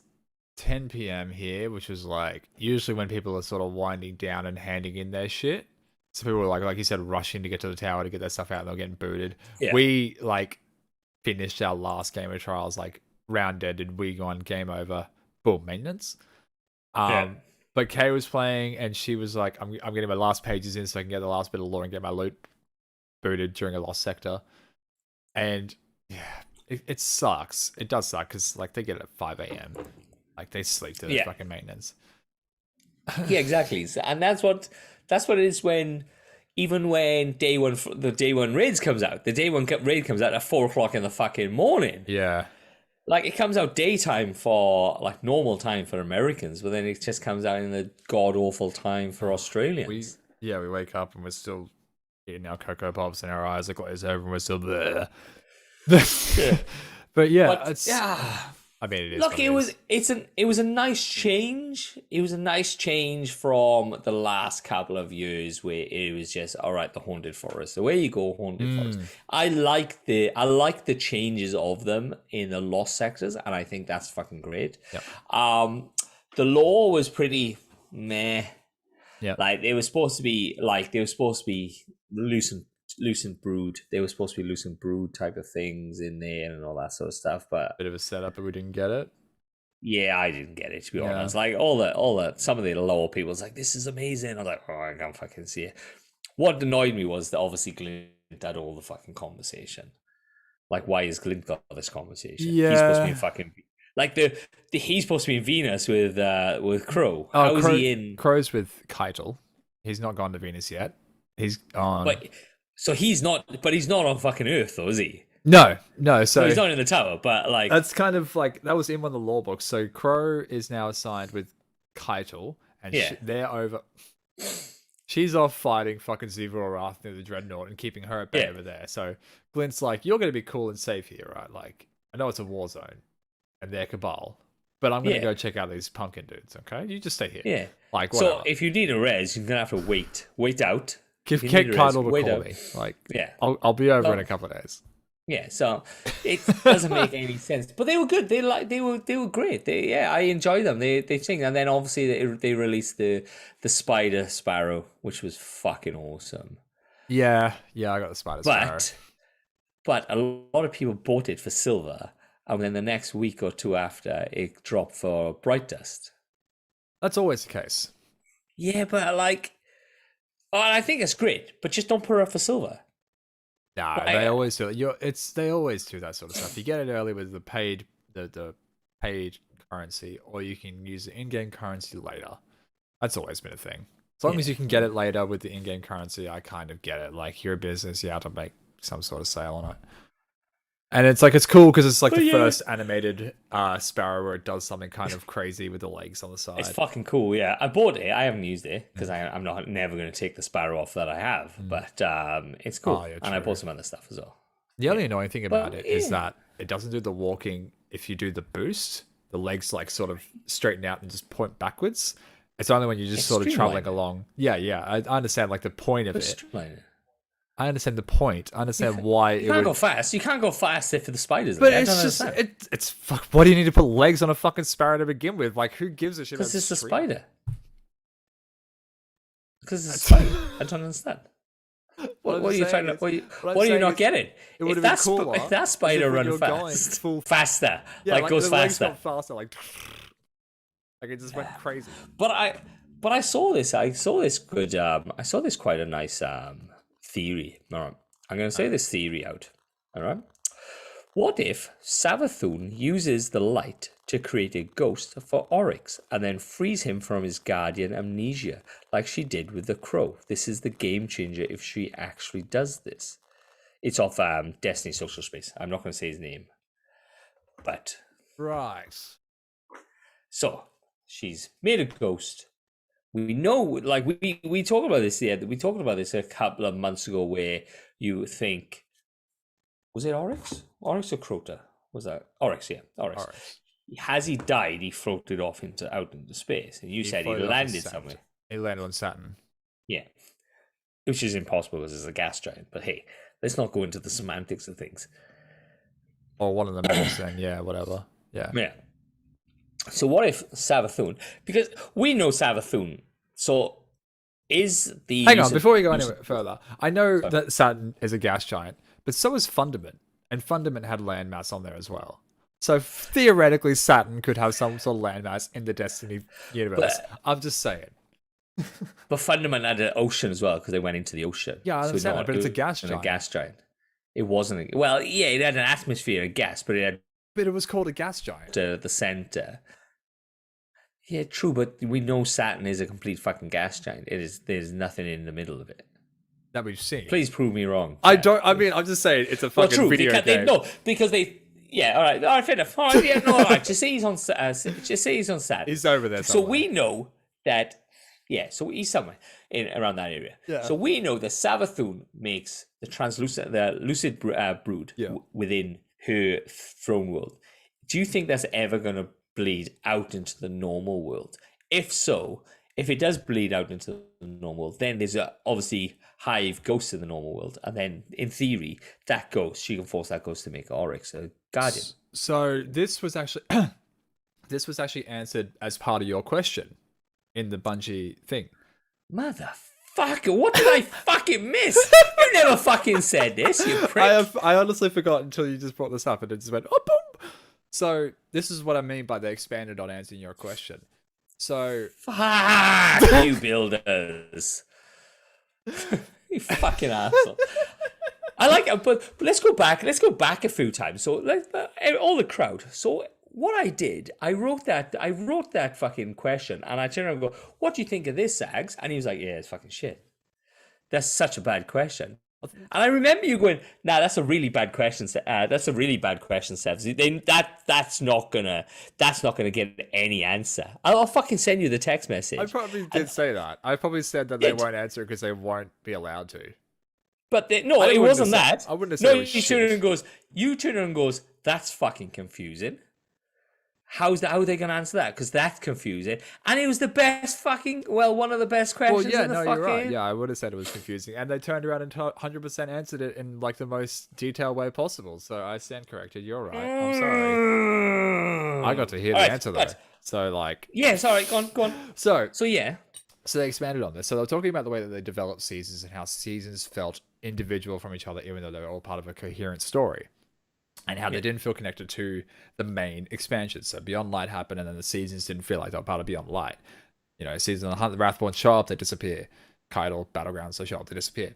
10 p.m. here, which was like usually when people are sort of winding down and handing in their shit. So people were like you said, rushing to get to the tower to get their stuff out and they're getting booted. Yeah. We like finished our last game of trials, like round ended, we gone, game over, boom, maintenance. But Kay was playing and she was like, I'm getting my last pages in so I can get the last bit of lore and get my loot booted during a lost sector. And yeah, it sucks. It does suck because like they get it at 5 a.m. Like they sleep to the fucking maintenance. Yeah, exactly. And that's what it is when the day one raids comes out. The day one raid comes out at 4:00 in the fucking morning. Yeah. Like it comes out daytime for like normal time for Americans, but then it just comes out in the god awful time for Australians. We wake up and we're still eating our Cocoa Pops and our eyes are glazed over and we're still there. But yeah, I mean, it is. Look, it was a nice change. It was a nice change from the last couple of years where it was just all right. The Haunted Forest, the way you go, Haunted Forest. I like the changes of them in the lost sectors, and I think that's fucking great. Yep. The lore was pretty meh. Yeah. Like they were supposed to be lucent brood. They were supposed to be lucent brood type of things in there and all that sort of stuff. But Bit of a setup, but we didn't get it. yeah, I didn't get it, to be Yeah. honest. Like some of the lower people was like, "This is amazing." I was like, "Oh, I can't fucking see it." What annoyed me was that obviously Glint had all the fucking conversation. Like, why has Glint got this conversation? He's supposed to be in fucking like he's supposed to be in Venus with Crow. How is he in? Crow's with Keitel. He's not gone to Venus yet. He's on. But so he's not. But he's not on fucking Earth, though, is he? No. So Well, he's not in the tower. But like, that's kind of like that was in one of the law books. So Crow is now assigned with Keitel, and Yeah. they're over. She's off fighting fucking Ziva Arath near the Dreadnought and keeping her at bay over there. So Glint's like, "You're gonna be cool and safe here, right? Like, I know it's a war zone, and they're Cabal, but I'm gonna go check out these pumpkin dudes. Okay, you just stay here. yeah. Like, whatever. So if you need a res, you're gonna have to wait out. Give If you Kate need a res, Keitel to wait call out. me. Like, Yeah. I'll be over Well, in a couple of days. Yeah, so it doesn't make any sense. But they were good. They were great. I enjoyed them. They sing, and then obviously they released the Spider Sparrow, which was fucking awesome. Yeah, I got the Spider Sparrow. But a lot of people bought it for silver, and then the next week or two after, it dropped for Bright Dust. That's always the case. Yeah, but like, I think it's great, but just don't put it up for silver. Nah, they always do it. They always do that sort of stuff. You get it early with the paid currency, or you can use the in-game currency later. That's always been a thing. As long as you can get it later with the in-game currency, I kind of get it. Like, you're a business, you have to make some sort of sale on it. And it's like, it's cool because it's like the first animated Sparrow where it does something kind of crazy with the legs on the side. It's fucking cool, yeah. I bought it. I haven't used it because I'm never going to take the Sparrow off that I have. But it's cool, and I bought some other stuff as well. The only annoying thing about it is that it doesn't do the walking. If you do the boost, the legs like sort of straighten out and just point backwards. It's only when you're just sort of traveling along. Yeah. I understand like the point of it. I understand the point. I understand why you can't go fast. You can't go fast if the spiders. But it's just it's fuck. Why do you need to put legs on a fucking sparrow to begin with? Like, who gives a shit? Because it's a spider. Because it's a spider. I don't understand. What are you trying to? What are you not getting? It would have been cooler if that spider run fast, faster, yeah, like goes the legs faster, got faster, like it just went crazy. But I saw this. I saw this good. I saw this quite a nice theory. All right, I'm going to say this theory out. All right. What if Savathun uses the light to create a ghost for Oryx and then frees him from his guardian amnesia, like she did with the crow? This is the game changer if she actually does this. It's off Destiny Social Space. I'm not going to say his name. But... Right. So, she's made a ghost. We know, like, we talked about this, we talked about this a couple of months ago where you think... Was it Oryx? Oryx or Crota? Was that Oryx? Yeah, Oryx. Has he died? He floated off out into space, and you said he landed somewhere. He landed on Saturn. Yeah, which is impossible because it's a gas giant. But hey, let's not go into the semantics of things. Or one of them is then, yeah, whatever. Yeah. Yeah. So what if Savathun? Because we know Savathun. So is the hang on before we go any further? I know that Saturn is a gas giant. But so is Fundament, and Fundament had landmass on there as well. So theoretically, Saturn could have some sort of landmass in the Destiny universe. I'm just saying. But Fundament had an ocean as well because they went into the ocean. Yeah, I understand that, but it's a gas giant. A gas giant. It wasn't. Well, yeah, it had an atmosphere of gas, but it had. But it was called a gas giant. The center. Yeah, true, but we know Saturn is a complete fucking gas giant. It is. There's nothing in the middle of it that we've seen. Please prove me wrong. I don't. I mean, I'm just saying it's a fucking video game. Because they. Yeah, all right, fair enough. All right, yeah, no, all right. Just say he's on. Just say he's on Saturn. He's over there. Somewhere. So we know that. Yeah, so he's somewhere around that area. Yeah. So we know that Savathun makes the lucid brood within her throne world. Do you think that's ever going to bleed out into the normal world? If so, if it does bleed out into the normal world, then there's obviously Hive ghosts in the normal world, and then in theory, that ghost, she can force that ghost to make Oryx a guardian. So this was actually answered as part of your question in the Bungie thing. Motherfucker, what did I fucking miss? You never fucking said this, you prick. I honestly forgot until you just brought this up, and it just went, oh, boom. So this is what I mean by they expanded on answering your question. So Fuck you, builders. You fucking asshole. I like it, but let's go back. Let's go back a few times. So all the crowd. So what I did, I wrote that fucking question, and I turned around and go, "What do you think of this, Sags?" And he was like, "Yeah, it's fucking shit. That's such a bad question." And I remember you going, "Nah, that's a really bad question. That's a really bad question, Sevs. That's not gonna get any answer. I'll fucking send you the text message." I probably did say that. I probably said that they won't answer because they won't be allowed to. But no, it wasn't that. I wouldn't have said No, it was you turn around and goes, "That's fucking confusing. How are they going to answer that? Because that's confusing." And it was the best one of the best questions. Well, yeah, in the no, fucking... you're right. Yeah, I would have said it was confusing. And they turned around and 100% answered it in like the most detailed way possible. So I stand corrected. You're right. I'm sorry. I got to hear the answer though. So like... Yeah, sorry, go on. So yeah. So they expanded on this. So they're talking about the way that they developed seasons and how seasons felt individual from each other, even though they were all part of a coherent story. And how they didn't feel connected to the main expansions. So Beyond Light happened, and then the seasons didn't feel like they were part of Beyond Light. You know, Season of the Hunt, the Wrathborn show up, they disappear. Kaido, Battlegrounds, they show up, they disappear.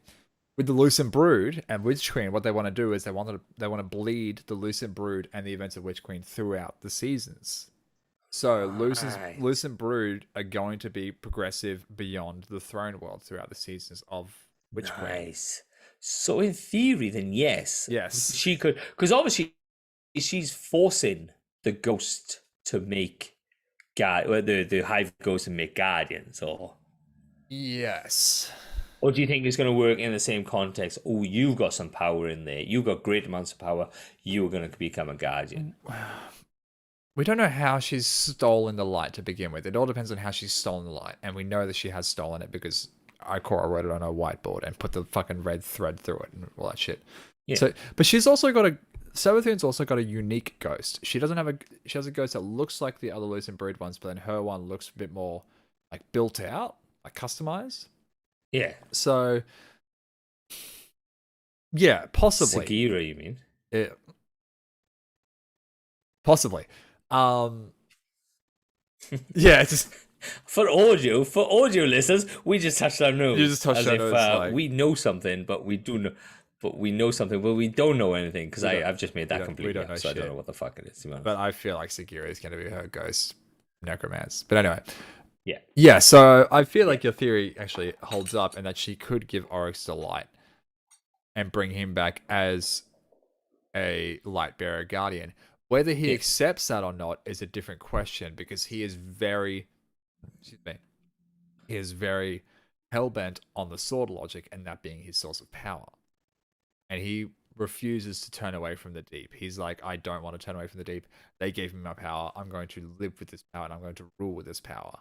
With the Lucent Brood and Witch Queen, what they want to do is they want to bleed the Lucent Brood and the events of Witch Queen throughout the seasons. So Lucent Brood are going to be progressive beyond the Throne World throughout the seasons of Witch Queen. Nice. So in theory, then yes. Yes. She could, because obviously she's forcing the ghost to make the Hive Ghost to make guardians, or yes. Or do you think it's going to work in the same context? Oh, you've got some power in there. You've got great amounts of power. You're going to become a guardian. We don't know how she's stolen the light to begin with. It all depends on how she's stolen the light. And we know that she has stolen it because Ikora wrote it on her whiteboard and put the fucking red thread through it and all that shit. Yeah. So, but she's also got Savathun's also got a unique ghost. She has a ghost that looks like the other Lucent Brood ones, but then her one looks a bit more like built out, like customized. Yeah. So, yeah, possibly. Sagira, you mean? Yeah. Possibly. Yeah, it's just for audio listeners, we just touched our nose. You just touched our nose. Like... we know something, but we do know, but we know something, but we don't know anything because I've just made that completely up, so I don't know what the fuck it is. But I feel like Sagira is going to be her ghost necromancer. But anyway, yeah. So I feel like your theory actually holds up, and that she could give Oryx the light and bring him back as a light bearer guardian. Whether he accepts that or not is a different question, because he is very hell-bent on the sword logic and that being his source of power. And he refuses to turn away from the deep. He's like, I don't want to turn away from the deep. They gave me my power. I'm going to live with this power and I'm going to rule with this power.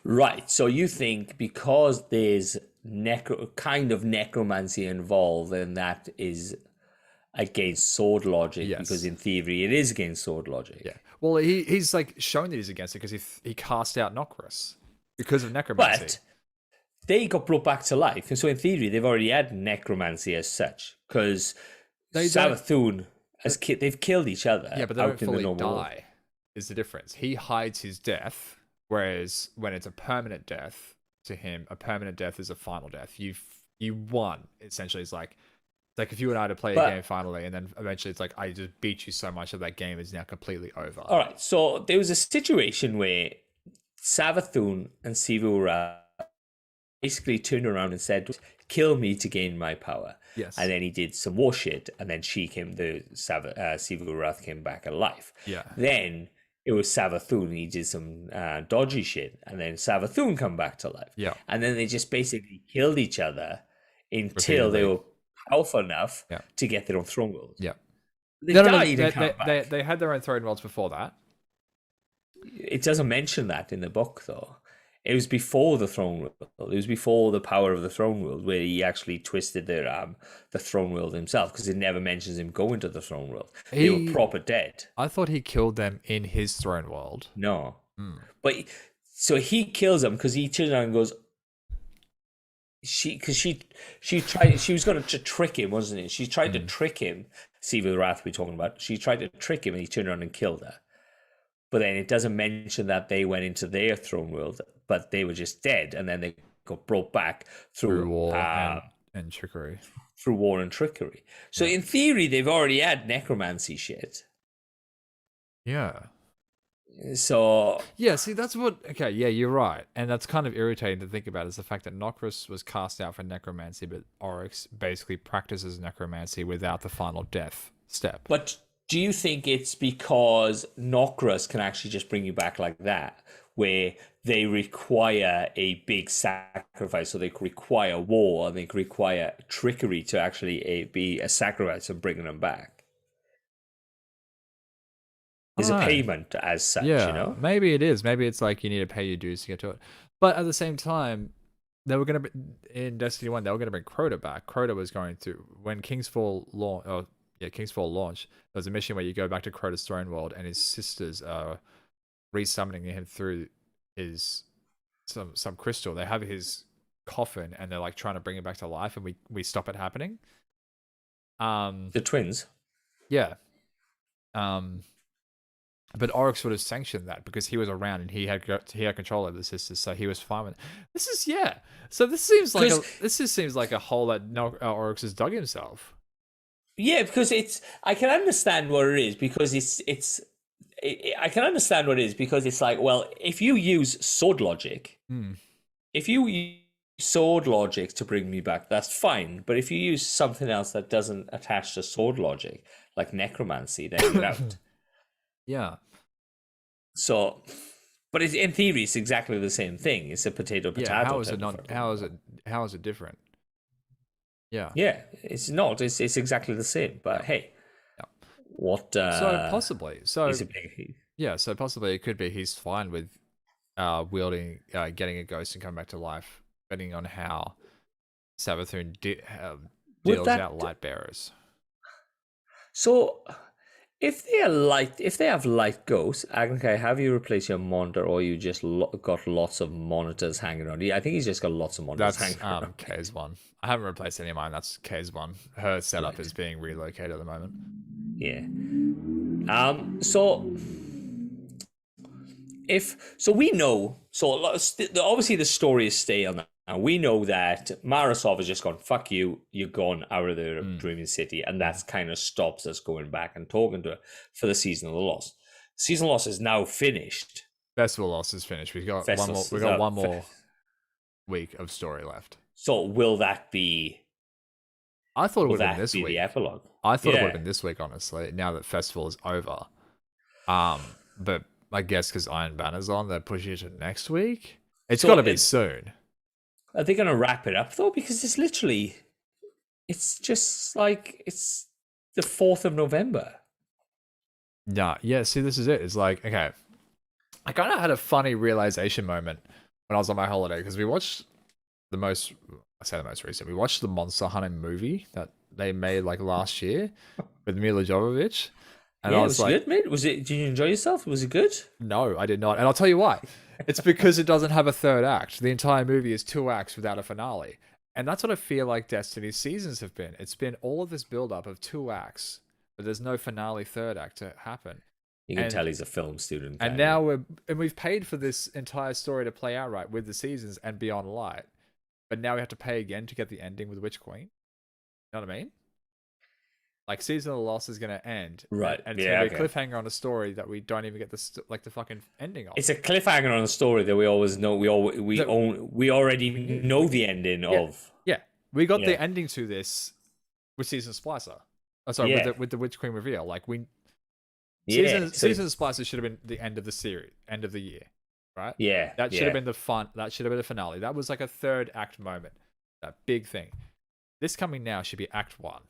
Right. So you think because there's kind of necromancy involved, and that is against sword logic, because in theory it is against sword logic. Yeah. Well, he's like shown that he's against it because he cast out Nokris because of necromancy. But they got brought back to life, and so in theory they've already had necromancy as such, because Savathun they've killed each other. Yeah, but they don't fully die. Is the difference? He hides his death, whereas when it's a permanent death to him, a permanent death is a final death. You won. Essentially, it's like if you and I had to play a game finally, and then eventually it's like, I just beat you so much that that game is now completely over. All right, so there was a situation where Savathun and Sivu basically turned around and said, kill me to gain my power. Yes. And then he did some more shit, and then Sivu Wrath came back alive. Yeah. Then it was Savathun, he did some dodgy shit, and then Savathun come back to life. Yeah. And then they just basically killed each other until they were powerful enough to get their own throne world. Yeah. They had their own throne worlds before that. It doesn't mention that in the book, though. It was before the throne world. It was before the power of the throne world, where he actually twisted the throne world himself, because it never mentions him going to the throne world. They were proper dead. I thought he killed them in his throne world. No. But so he kills them because he turns around and goes, she was going to trick him, wasn't it? She tried to trick him. Siva the Wrath we're talking about. She tried to trick him, and he turned around and killed her. But then it doesn't mention that they went into their throne world, but they were just dead, and then they got brought back through war and trickery. Through war and trickery. So in theory, they've already had necromancy shit. Yeah. So yeah, see, that's what. Okay, yeah, you're right, and that's kind of irritating to think about. Is the fact that Nokris was cast out for necromancy, but Oryx basically practices necromancy without the final death step. But do you think it's because Nokris can actually just bring you back like that, where they require a big sacrifice, so they require war and they require trickery to actually be a sacrifice of bringing them back? There's a payment as such, yeah, you know? Maybe it is. Maybe it's like you need to pay your dues to get to it. But at the same time, they were going to in Destiny 1, they were going to bring Crota back. Crota was going to, when Kingsfall launched, there was a mission where you go back to Crota's throne world and his sisters are resummoning him through his some crystal. They have his coffin and they're like trying to bring him back to life, and we stop it happening. The twins. Yeah. But Oryx would have sanctioned that because he was around and he had control over the sisters, so he was fine with it. This is So this seems like a hole that Oryx has dug himself. Yeah, because I can understand what it is because I can understand what it is because it's like, well, if you use sword logic, if you use sword logic to bring me back, that's fine. But if you use something else that doesn't attach to sword logic, like necromancy, then you're out. Yeah. So, but in theory, it's exactly the same thing. It's a potato. Yeah. How is it not? How is it different? Yeah. Yeah, it's not. It's exactly the same. But hey, what? So possibly. So yeah. So possibly it could be he's fine with wielding, getting a ghost and coming back to life, depending on how Savathun deals out light bearers. So, if they have light ghosts, okay, have you replaced your monitor, or you just got lots of monitors hanging around? I think he's just got lots of monitors hanging around. K's one. I haven't replaced any of mine. That's K's one. Her setup is being relocated at the moment. Yeah. So we know. So obviously the story is stay on that. And we know that Marasov has just gone, fuck you, you're gone out of the Dreaming City. And that kind of stops us going back and talking to her for the Season of the Lost. Season of the Lost is now finished. Festival Lost is finished. We've got one more week of story left. So will that be... I thought it would have been this week. The epilogue? I thought it would have been this week, honestly, now that Festival is over. But I guess because Iron Banner's on, they're pushing it to next week. It's got to be soon. Are they going to wrap it up, though? Because it's just like, it's the 4th of November. Nah, yeah, see, this is it. It's like, okay, I kind of had a funny realization moment when I was on my holiday, because we watched the most recent, we watched the Monster Hunter movie that they made like last year with Mila Jovovich. And I was like, good, mate? Did you enjoy yourself? Was it good? No, I did not. And I'll tell you why. It's because it doesn't have a third act. The entire movie is 2 acts without a finale. And that's what I feel like Destiny's seasons have been. It's been all of this build-up of 2 acts, but there's no finale third act to happen. You can tell he's a film student. And now we've paid for this entire story to play out right with the seasons and Beyond Light. But now we have to pay again to get the ending with Witch Queen. You know what I mean? Like, Season of the Lost is going to end. Right. And it's going to be a cliffhanger on a story that we don't even get the fucking ending of. It's a cliffhanger on a story that we always know. We already know the ending of. Yeah. We got the ending to this with Season Splicer. Oh, sorry, with the Witch Queen reveal. Like, Season Splicer should have been the end of the series, end of the year. Right? Yeah. That should have been that should have been the finale. That was like a third act moment. That big thing. This coming now should be Act 1.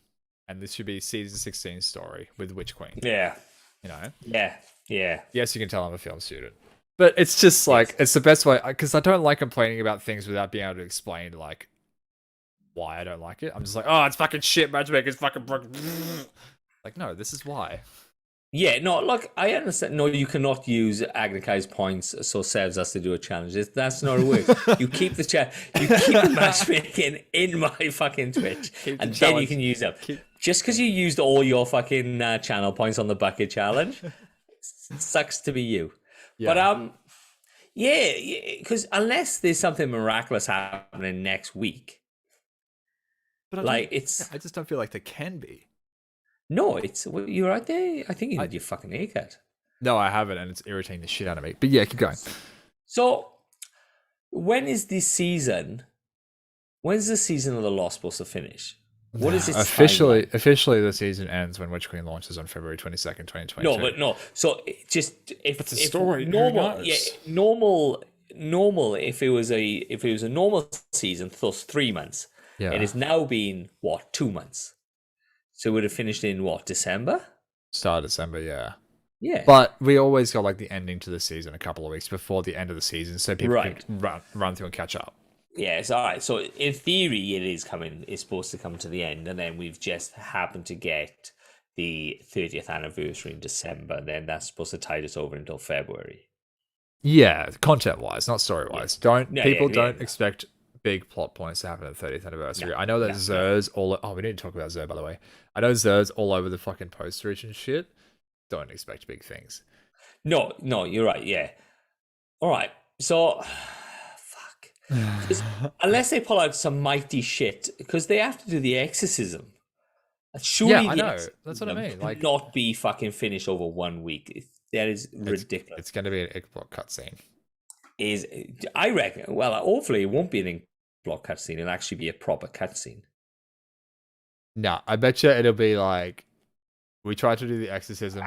And this should be Season 16 story with Witch Queen. Yeah. You know? Yeah. Yeah. Yes, you can tell I'm a film student. But it's just like, it's the best way, because I don't like complaining about things without being able to explain, like, why I don't like it. I'm just like, oh, it's fucking shit, Matchmaker, it's fucking broken. Like, no, this is why. Yeah, no, look, I understand. No, you cannot use Agnikai's points so Sevs has to do a challenge. That's not a work. You keep the you keep the matchmaking in my fucking Twitch, Keep the and then you challenge. can use them. Keep- Just because you used all your fucking channel points on the bucket challenge, sucks to be you. Yeah. But yeah, because unless there's something miraculous happening next week, But like it's I just don't feel like there can be. no, it's well, you're right there. I think you need your fucking haircut. No, I haven't, and it's irritating the shit out of me. But yeah, keep going. So, when is this season? When's the season of the Lost supposed to finish? What is it officially? Officially, the season ends when Witch Queen launches on February 22nd, 2022. No, but no. So just if it's a story, who normal, knows? yeah, normal. If it was a normal season, plus 3 months, Yeah. it has now been what 2 months. So it would have finished in what December? Start of December, yeah. Yeah. But we always got like the ending to the season a couple of weeks before the end of the season, so people Right. can run through and catch up. Yes, all right. So in theory, it is coming. It's supposed to come to the end, and then we've just happened to get the 30th anniversary in December. And then that's supposed to tide us over until February. Yeah, content wise, not story wise. People don't yeah. expect big plot points to happen at the 30th anniversary. No, I know that Zer's all. Oh, we need to talk about Zer, by the way. I know Zer's all over the fucking postage and shit. Don't expect big things. No, you're right. Yeah. All right. So, fuck. 'Cause unless they pull out some mighty shit, because they have to do the exorcism. Surely Yeah, I the know. exorcism That's what I mean. Like, not be fucking finished over 1 week. That is ridiculous. It's going to be an Inkblot cutscene. I reckon. Well, hopefully it won't be an ink block cutscene. It'll actually be a proper cutscene. Nah, I bet you it'll be like, we tried to do the exorcism,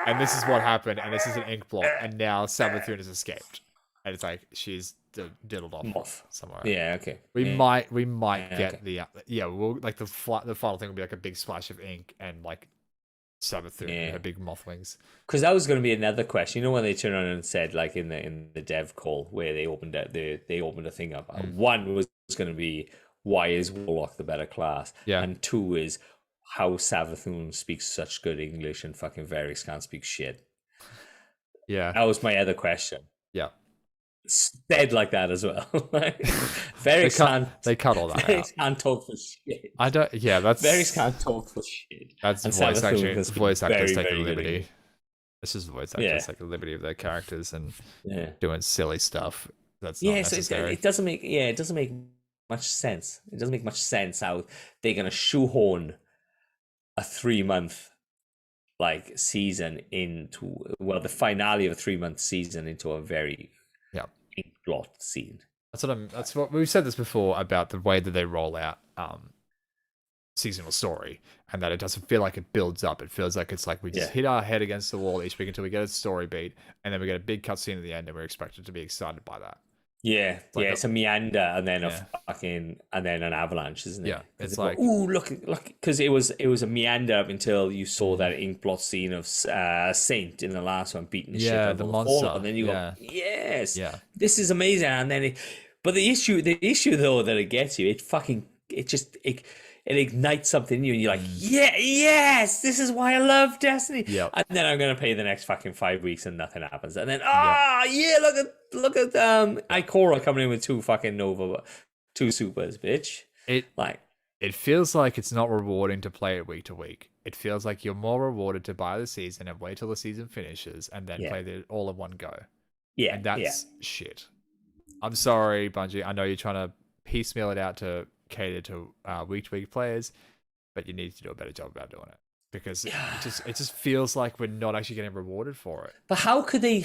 and this is what happened, and this is an ink blot, and now Savathun has escaped, and it's like she's diddled off somewhere. Yeah, okay. We might get okay. the we'll like the final thing will be like a big splash of ink and like Savathun and her big moth wings. Because that was going to be another question. You know when they turned around and said, like in the dev call where they opened a thing up. One was going to be, why is Warlock the better class? Yeah. And 2 is how Savathun speaks such good English and fucking Varys can't speak shit. Yeah. That was my other question. Yeah. Said like that as well. Varys can't. They cut all that Varys out. can't talk for shit. I don't. Yeah, that's Varys can't talk for shit. That's And voice Savathun acting. has been Voice actors very, taking very good liberty. English. It's just voice actors taking liberty of their characters and doing silly stuff. That's not necessary. It doesn't make much sense. It doesn't make much sense how they're gonna shoehorn a 3-month like season into the finale of a 3-month season into a very ink blot scene. That's what we've said this before about the way that they roll out seasonal story, and that it doesn't feel like it builds up. It feels like it's like we just hit our head against the wall each week until we get a story beat, and then we get a big cutscene at the end, and we're expected to be excited by that. Yeah, it's a meander and then and then an avalanche, isn't it? Yeah, it's like, ooh, look, because it was a meander up until you saw that ink blot scene of Saint in the last one beating the shit out of the monster, and then you go, yes, yeah, this is amazing, and then but the issue though that it gets you, it ignites something new, and you're like, yes, this is why I love Destiny. Yeah, and then I'm gonna pay the next fucking 5 weeks and nothing happens, and then look at Ikora coming in with 2 fucking Nova, 2 supers, bitch. It feels like it's not rewarding to play it week to week. It feels like you're more rewarded to buy the season and wait till the season finishes and then play it all in one go. Yeah, and that's shit. I'm sorry, Bungie. I know you're trying to piecemeal it out to cater to week-to-week players, but you need to do a better job about doing it, because it just feels like we're not actually getting rewarded for it. But how could they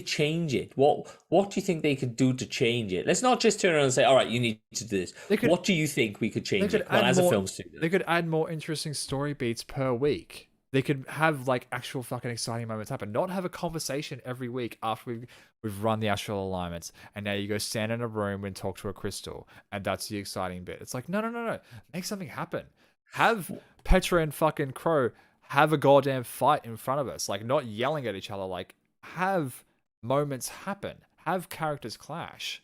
change it? What do you think they could do to change it? Let's not just turn around and say, all right, you need to do this. What do you think we could change it as a film studio? They could add more interesting story beats per week. They could have like actual fucking exciting moments happen. Not have a conversation every week after we've run the astral alignments, and now you go stand in a room and talk to a crystal, and that's the exciting bit. It's like no. Make something happen. Have Petra and fucking Crow have a goddamn fight in front of us. Like, not yelling at each other. Like, have moments happen. Have characters clash.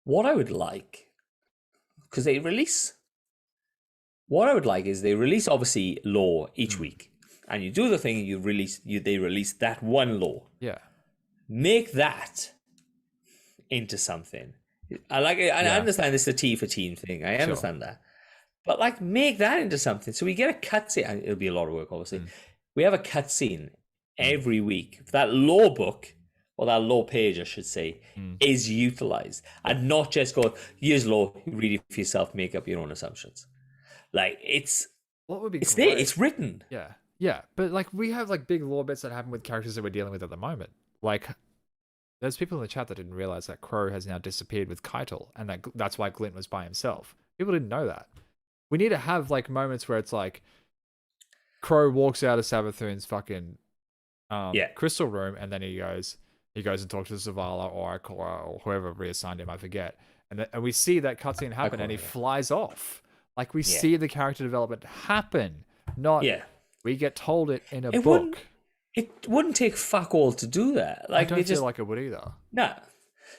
What I would like, because what I would like is they release obviously lore each week. and you do the thing, they release that one law. Yeah. Make that into something. I like it. I understand this is a T for teen thing. I understand that. But like, make that into something. So we get a cutscene, and it'll be a lot of work, obviously. We have a cutscene every week. That law book, or that law page, I should say, is utilized, and not just go, here's law, read it for yourself, make up your own assumptions. Like, what would be it's great? there, it's written. Yeah, but like, we have like big law bits that happen with characters that we're dealing with at the moment. Like, there's people in the chat that didn't realize that Crow has now disappeared with Keitel, and that's why Glint was by himself. People didn't know that. We need to have like moments where it's like Crow walks out of Savathun's fucking crystal room, and then he goes and talks to Zavala or Ikora or whoever reassigned him, I forget. And we see that cutscene happen, and he flies off. Like, we see the character development happen, not we get told it in a book. It wouldn't take fuck all to do that. Like, I don't feel like it would either. No.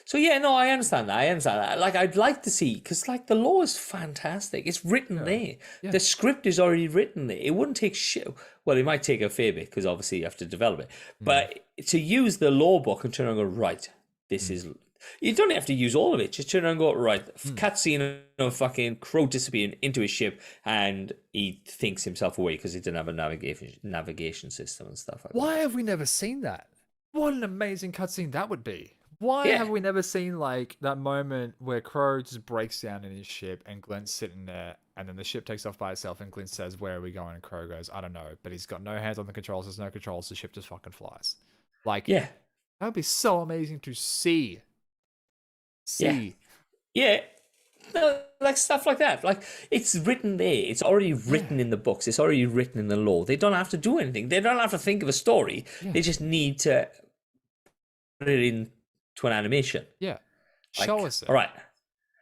So I understand that. Like, I'd like to see, because like, the law is fantastic. It's written there. Yeah. The script is already written there. It wouldn't take shit. Well, it might take a fair bit, because obviously you have to develop it. But to use the law book and turn around and go, right, this is... You don't have to use all of it. Just turn around and go, right, cutscene of fucking Crow disappearing into his ship, and he thinks himself away because he didn't have a navigation system and stuff like that. Why have we never seen that? What an amazing cutscene that would be. Why have we never seen like that moment where Crow just breaks down in his ship and Glint's sitting there, and then the ship takes off by itself and Glint says, where are we going? And Crow goes, I don't know. But he's got no hands on the controls. There's no controls. The ship just fucking flies. Like, that would be so amazing to see. No, like stuff like that. Like, it's written there. It's already written in the books. It's already written in the law. They don't have to do anything. They don't have to think of a story. They just need to put it into an animation. Yeah. Show us it. All right.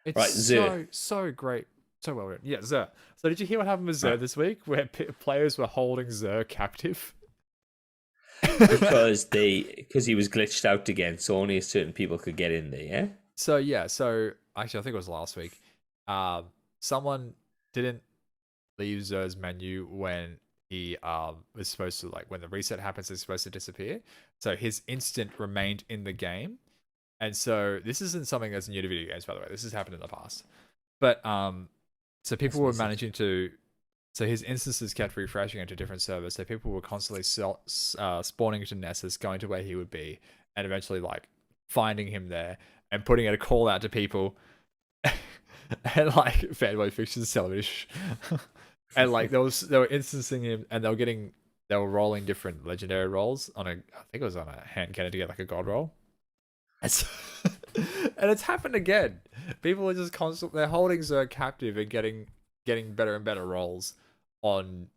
It's so great. So well written. Yeah, Xur. So did you hear what happened with Xur this week, where players were holding Xur captive? because he was glitched out again, so only certain people could get in there, So actually I think it was last week. Someone didn't leave Xur's menu when he was supposed to, like, when the reset happens, it's supposed to disappear. So his instant remained in the game. And so this isn't something that's new to video games, by the way. This has happened in the past. But so people were managing to, so his instances kept refreshing into different servers. So people were constantly spawning into Nessus, going to where he would be, and eventually like finding him there and putting out a call out to people. And like fanboy fictions television. And like they were instancing him, and they were rolling different legendary rolls on I think it was on a hand cannon to get like a god roll. And, and it's happened again. People are just constantly, they're holding Xur captive and getting better and better rolls on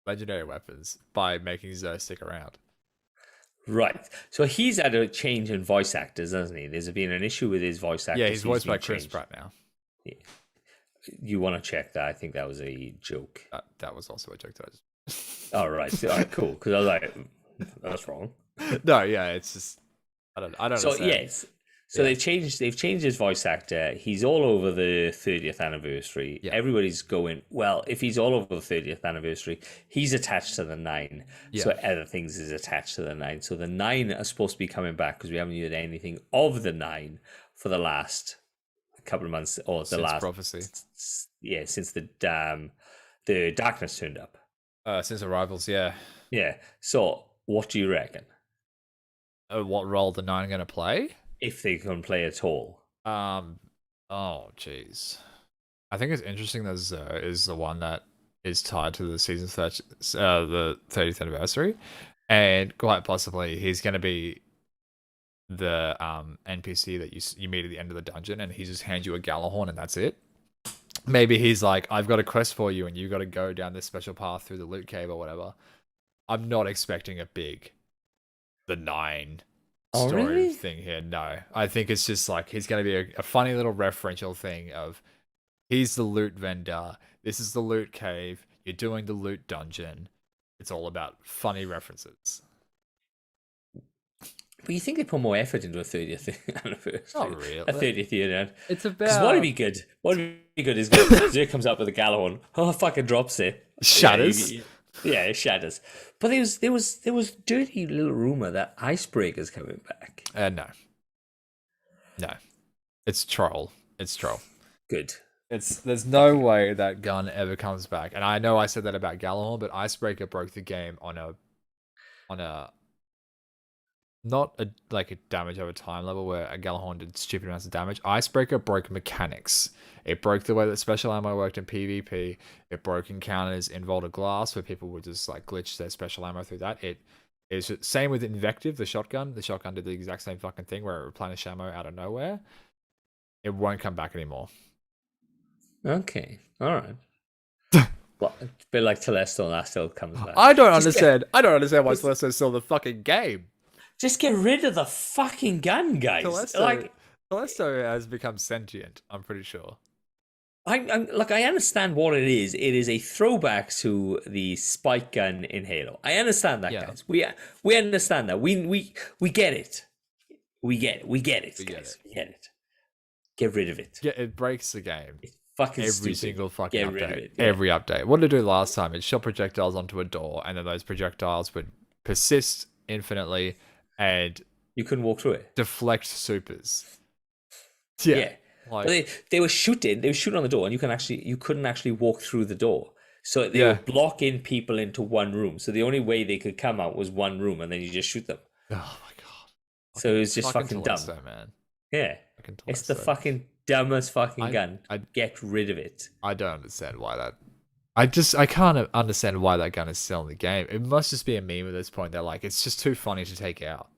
legendary weapons by making Xur stick around. Right. So he's had a change in voice actors, hasn't he? There's been an issue with his voice actors. Yeah, he's voiced by Chris Pratt now. Yeah. You want to check that? I think that was a joke. That was also a joke that I just... All right. All right, cool. Because I was like, that's wrong. No, yeah, it's just... I don't So understand. yes. So they've changed his voice actor. He's all over the 30th anniversary. Yeah. Everybody's going, well, if he's all over the 30th anniversary, he's attached to the 9. Yeah. So other things is attached to the 9. So the 9 are supposed to be coming back, because we haven't heard anything of the 9 for the last couple of months, or the last prophecy. Yeah, since the darkness turned up. Since Arrivals, yeah. Yeah. So what do you reckon? What role the 9 are going to play? If they can play at all. Oh, jeez. I think it's interesting that Xur is the one that is tied to the the 30th anniversary, and quite possibly he's going to be the NPC that you meet at the end of the dungeon, and he just hands you a Gjallarhorn and that's it. Maybe he's like, I've got a quest for you, and you got to go down this special path through the loot cave or whatever. I'm not expecting the 9 story thing here. No, I think it's just like he's going to be a funny little referential thing of, he's the loot vendor, this is the loot cave, you're doing the loot dungeon. It's all about funny references. But you think they put more effort into a 30th anniversary? Not really. A 30th year now. It's about... What would be good? What would be good is Xur comes up with a Gjallarhorn. Oh, fucking drops it. Shatters. Yeah, Yeah, it shatters. But there was dirty little rumor that Icebreaker's coming back. No, no, it's troll. It's troll. Good. There's no way that gun ever comes back. And I know I said that about Gallahorn, but Icebreaker broke the game on a not a like a damage over time level where a Gallahorn did stupid amounts of damage. Icebreaker broke mechanics. It broke the way that special ammo worked in PvP. It broke encounters in Vault of Glass where people would just like glitch their special ammo through that. It is same with Invective, the shotgun. The shotgun did the exact same fucking thing where it replenished ammo out of nowhere. It won't come back anymore. Okay. All right. Well, a bit like Telesto, that still comes back. I don't understand why Telesto is still the fucking game. Just get rid of the fucking gun, guys. Telesto has become sentient, I'm pretty sure. I understand what it is. It is a throwback to the spike gun in Halo. I understand that, guys. We understand that. We get it. We get it. We get it. Get rid of it. Yeah, it breaks the game. It's fucking every stupid. single fucking Get update. rid of it. Yeah. Every update. What did it do last time? It shot projectiles onto a door, and then those projectiles would persist infinitely and You couldn't walk through it. deflect supers. Yeah. Like, They were shooting on the door, and you couldn't actually walk through the door. So they were blocking people into one room. So the only way they could come out was one room, and then you just shoot them. oh my god. So it was just fucking dumb. Telesto, man. Yeah. It's the fucking dumbest fucking gun. Get rid of it. I don't understand why that. I can't understand why that gun is still in the game. It must just be a meme at this point. They're like, it's just too funny to take out.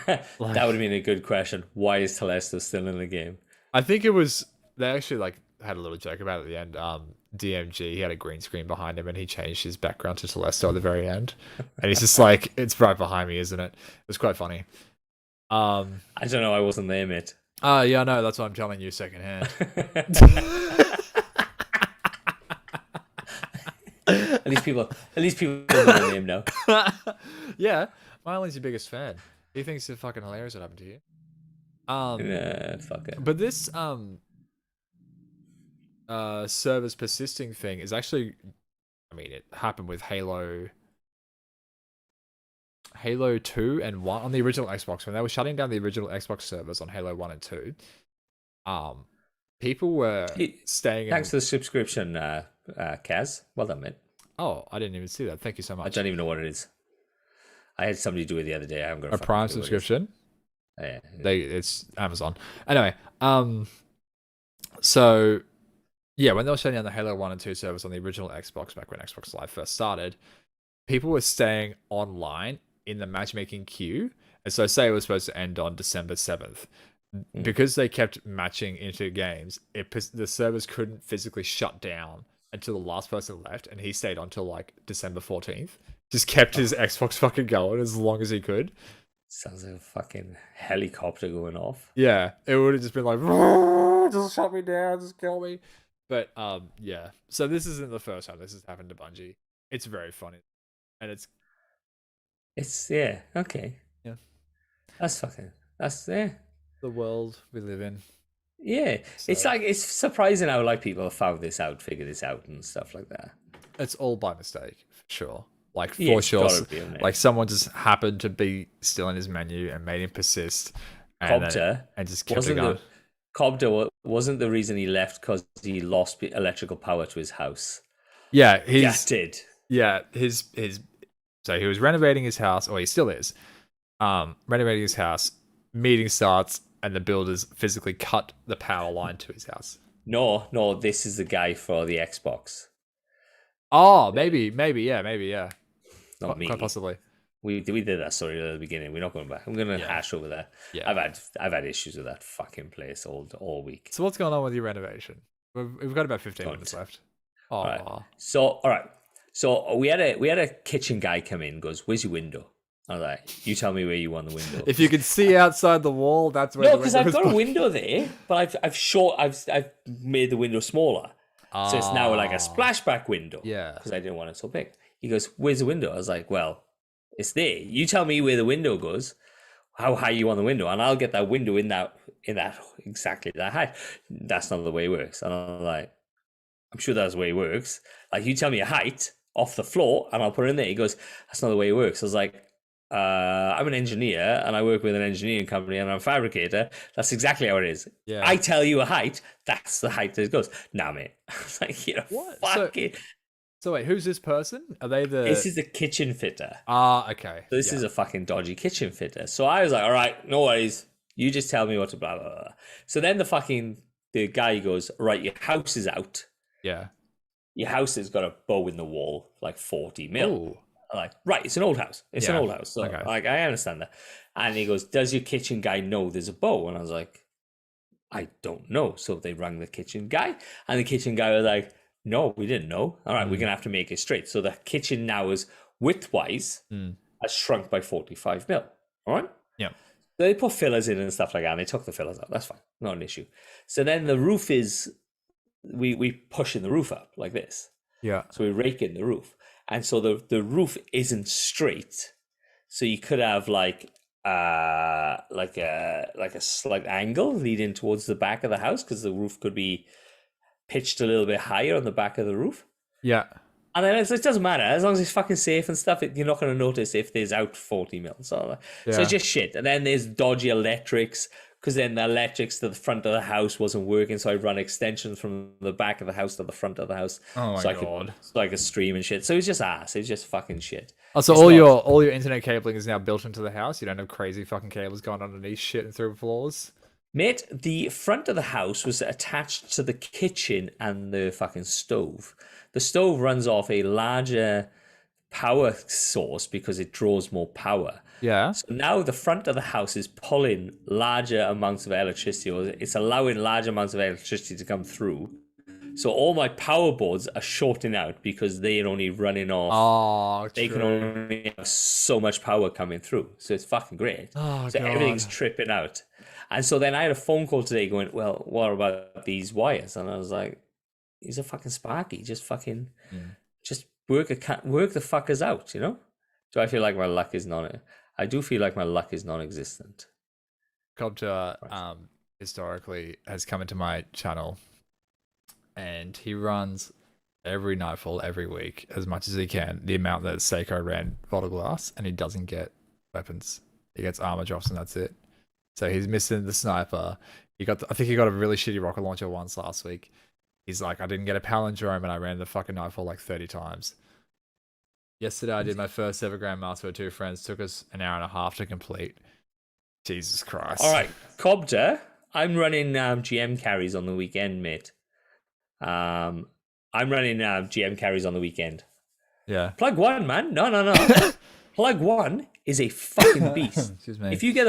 That would have been a good question. Why is Telesto still in the game? I think it was they actually like had a little joke about it at the end. DMG, he had a green screen behind him and he changed his background to Telesto at the very end. And he's just like, it's right behind me, isn't it? It was quite funny. I don't know, I wasn't there, mate. Yeah, no, that's what I'm telling you secondhand. At least people know the name now. Yeah, Miley's your biggest fan. He thinks it's fucking hilarious what happened to you. Fuck it. But this servers persisting thing is actually, I mean, it happened with Halo 2 and 1 on the original Xbox when they were shutting down the original Xbox servers on Halo 1 and 2. People were staying in... Thanks for the subscription, Kaz. Well done, mate. Oh, I didn't even see that. Thank you so much. I don't even know what it is. I had somebody do it the other day. I haven't got a Prime subscription. Yeah. It's Amazon. Anyway, so yeah, when they were shutting down the Halo 1 and 2 servers on the original Xbox back when Xbox Live first started, people were staying online in the matchmaking queue. And so say it was supposed to end on December 7th. Because they kept matching into games, the servers couldn't physically shut down until the last person left, and he stayed on until like December 14th. Just kept his Xbox fucking going as long as he could. Sounds like a fucking helicopter going off. Yeah, it would have just been like, just shut me down, just kill me. But yeah. So this isn't the first time this has happened to Bungie. It's very funny, and it's yeah, okay. Yeah, that's yeah. The world we live in. Yeah, so, it's surprising how like people have figured this out and stuff like that. It's all by mistake, for sure. Like for sure, like someone just happened to be still in his menu and made him persist, and just kept it going. Cobda wasn't the reason he left because he lost electrical power to his house. Yeah, did. Yeah, his. So he was renovating his house, or he still is, renovating his house. Meeting starts, and the builders physically cut the power line to his house. No, this is the guy for the Xbox. Oh, maybe, yeah. Not me. Quite possibly. We did that story at the beginning. We're not going back. I'm going to hash over that. Yeah. I've had issues with that fucking place all week. So what's going on with your renovation? We've got about 15 minutes left. Oh. All right. All right. So we had a kitchen guy come in. Goes, "Where's your window?" I was like, "You tell me where you want the window." If you can see outside the wall, that's where. No, because I've got a window there, but I've made the window smaller, so it's now like a splashback window. Yeah. Because I didn't want it so big. He goes, "Where's the window?" I was like, "Well, it's there. You tell me where the window goes, how high you want the window, and I'll get that window in that exactly that height." That's not the way it works. And I'm like, I'm sure that's the way it works. Like, you tell me a height, off the floor and I'll put it in there. He goes, that's not the way it works. I was like, I'm an engineer and I work with an engineering company and I'm a fabricator. That's exactly how it is. Yeah. I tell you a height, that's the height that it goes. Nah, mate. I was like, What? fuck it. So wait, who's this person? Are they the? This is a kitchen fitter. Okay. So this is a fucking dodgy kitchen fitter. So I was like, all right, no worries. You just tell me what to blah, blah, blah. So then the guy goes, right, your house is out. Yeah. Your house has got a bow in the wall, like 40 mil. Ooh. I'm like, right, it's an old house. It's an Yeah. old house. So Okay. like, I understand that. And he goes, does your kitchen guy know there's a bow? And I was like, I don't know. So they rang the kitchen guy, and the kitchen guy was like, no, we didn't know. All right, we're gonna have to make it straight. So the kitchen now is widthwise has shrunk by 45 mil. All right. Yeah. They put fillers in and stuff like that, and they took the fillers out. That's fine, not an issue. So then the roof is, we pushing the roof up like this. Yeah. So we rake in the roof, and so the roof isn't straight. So you could have like a slight angle leading towards the back of the house because the roof could be pitched a little bit higher on the back of the roof. Yeah. And then it doesn't matter as long as it's fucking safe and stuff. You're not going to notice if there's out 40 mil. So it's just shit. And then there's dodgy electrics because then the electrics to the front of the house wasn't working. So I run extensions from the back of the house to the front of the house. Oh my god! So I could stream and shit. So it's just ass. It's just fucking shit. Oh, so all your internet cabling is now built into the house. You don't have crazy fucking cables going underneath shit and through floors. Mate, the front of the house was attached to the kitchen and the fucking stove. The stove runs off a larger power source because it draws more power. Yeah. So now the front of the house is pulling larger amounts of electricity, or it's allowing large amounts of electricity to come through. So all my power boards are shorting out because they're only running off. Oh, they can only have so much power coming through. So it's fucking great. Oh, so God. Everything's tripping out. And so then I had a phone call today going, well, what about these wires? And I was like, he's a fucking Sparky. Just fucking, just work the fuckers out, you know? Do I feel like my luck is I do feel like my luck is non-existent. Cobter historically has come into my channel and he runs every Nightfall every week as much as he can, the amount that Seiko ran Vault of Glass, and he doesn't get weapons. He gets armor drops and that's it. So he's missing the sniper. I think he got a really shitty rocket launcher once last week. He's like, I didn't get a palindrome and I ran the fucking Nightfall like 30 times. Yesterday I did my first ever Grandmaster with 2 friends. Took us an hour and a half to complete. Jesus Christ. All right, Cobter, I'm running GM carries on the weekend, mate. I'm running GM carries on the weekend. Yeah. Plug 1, man. No. Plug 1 is a fucking beast. Excuse me. If you get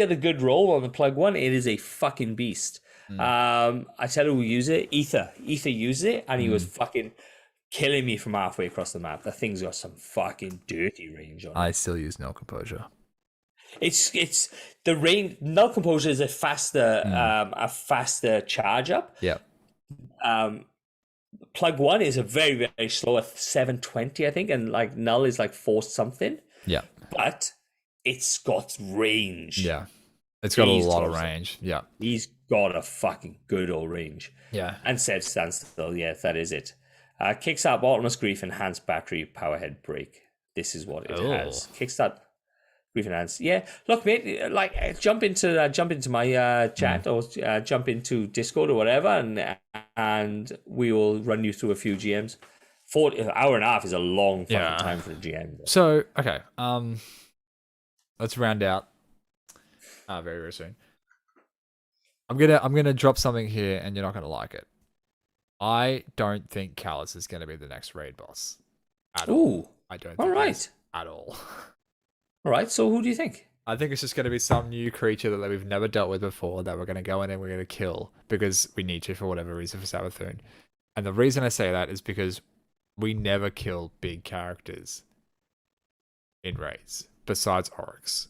the good roll on the Plug 1, it is a fucking beast. I tell you who use it. Ether used it, and he was fucking killing me from halfway across the map. That thing's got some fucking dirty range on it. I still use Null Composure. It's the range. Null Composure is a faster charge up. Yeah. Plug 1 is a very, very slow at 720, I think, and like Null is like 4 something. Yeah. But it's got range. Yeah. It's got a lot of range. Yeah. He's got a fucking good old range. Yeah. And said standstill. Yeah, that is it. Kickstart, Ultimus Grief, enhanced battery, powerhead brake. This is what it has. Kickstart, Grief enhanced. Yeah, look, mate. Like, jump into my chat or jump into Discord or whatever, and we will run you through a few GMs. An hour and a half is a long fucking time for a GM. So okay, let's round out. Very, very soon. I'm gonna drop something here, and you're not gonna like it. I don't think Callus is gonna be the next raid boss. At all. I don't. Think all right. At all. All right. So who do you think? I think it's just gonna be some new creature that we've never dealt with before that we're gonna go in and we're gonna kill because we need to for whatever reason for Savathûn. And the reason I say that is because we never kill big characters in raids besides Oryx.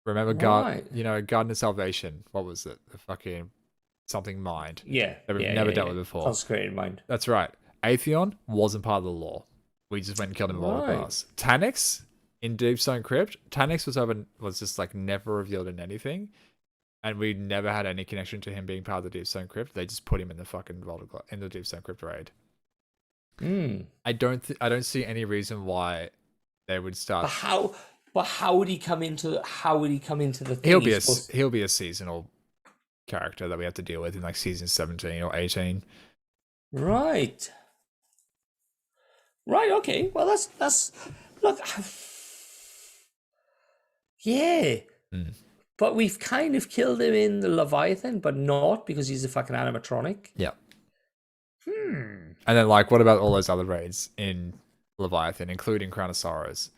Remember, Garden of Salvation. What was it? The fucking something mind. Yeah. That we've never dealt with before. Consecrated mind. That's right. Atheon wasn't part of the lore. We just went and killed him in Vault of Glass. Taniks in Deepstone Crypt. Taniks was just like never revealed in anything, and we never had any connection to him being part of the Deepstone Crypt. They just put him in the fucking Vault of Glass, in the Deepstone Crypt raid. I don't see any reason why they would But start. how? But how would he come into? How would he come into the thing? He'll be a seasonal character that we have to deal with in like season 17 or 18. Right. Right. Okay. Well, that's look. Yeah. Mm. But we've kind of killed him in the Leviathan, but not because he's a fucking animatronic. Yeah. Hmm. And then like, what about all those other raids in Leviathan, including Cranosaurus?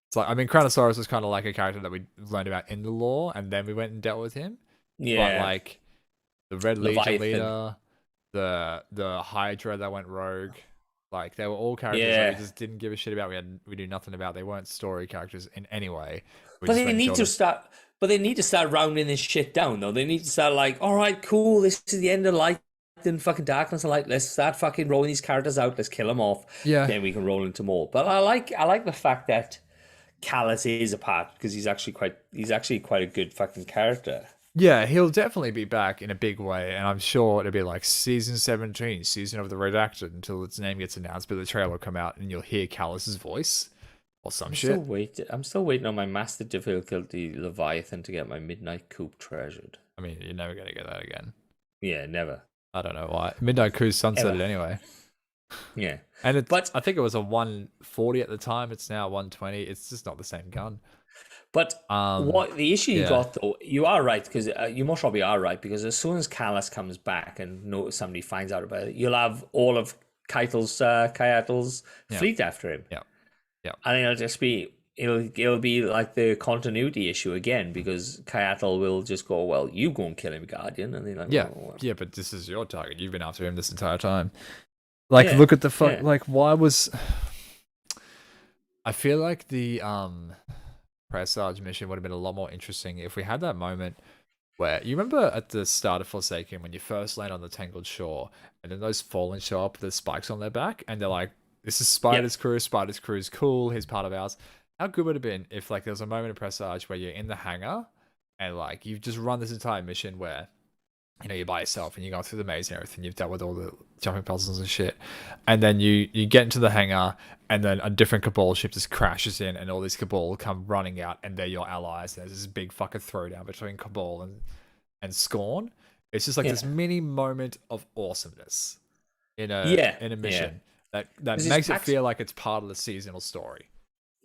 It's like, I mean, Cranosaurus was kind of like a character that we learned about in the lore, and then we went and dealt with him. Yeah. But like, the Red Legion Leviathan. leader, the Hydra that went rogue, like they were all characters that Yeah. we just didn't give a shit about. We knew nothing about. They weren't story characters in any way. We But just they went and need killed to them. start. But they need to start rounding this shit down, though. They need to start like, all right, cool. This is the end of light and fucking darkness and light. Let's start fucking rolling these characters out. Let's kill them off. Yeah. Then we can roll into more. But I like the fact that Callus is a part because he's actually quite a good fucking character. Yeah, he'll definitely be back in a big way, and I'm sure it'll be like season 17, season of the Redacted, until its name gets announced, but the trailer will come out and you'll hear Callus's voice or some shit. I'm still waiting on my master difficulty Leviathan to get my Midnight Coupe treasured. I mean, you're never gonna get that again. Yeah, never. I don't know why. Midnight Cruise sunsetted Ever. anyway. Yeah. And But- I think it was a 140 at the time. It's now 120. It's just not the same gun. But what the issue you yeah. got though, you are right because you most probably are right because as soon as Callus comes back and somebody finds out about it, you'll have all of Kyatl's fleet after him. Yeah. Yeah. I think it'll be like the continuity issue again because Kyatl will just go, well, you go and kill him, Guardian, and they're like, Yeah, oh, well. yeah, but this is your target. You've been after him this entire time. Like, Yeah, look at the yeah. like. Why was? I feel like the Presage mission would have been a lot more interesting if we had that moment where you remember at the start of Forsaken when you first land on the Tangled Shore, and then those Fallen show up with the spikes on their back, and they're like, "This is Spider's crew. Spider's crew is cool. He's part of ours." How good would it have been if like there was a moment in Presage where you're in the hangar and like you've just run this entire mission where you're by yourself and you go through the maze and everything, you've dealt with all the jumping puzzles and shit, and then you get into the hangar and then a different Cabal ship just crashes in and all these Cabal come running out and they're your allies, and there's this big fucking throwdown between Cabal and Scorn. It's just like this mini moment of awesomeness in a mission that makes it feel like it's part of the seasonal story.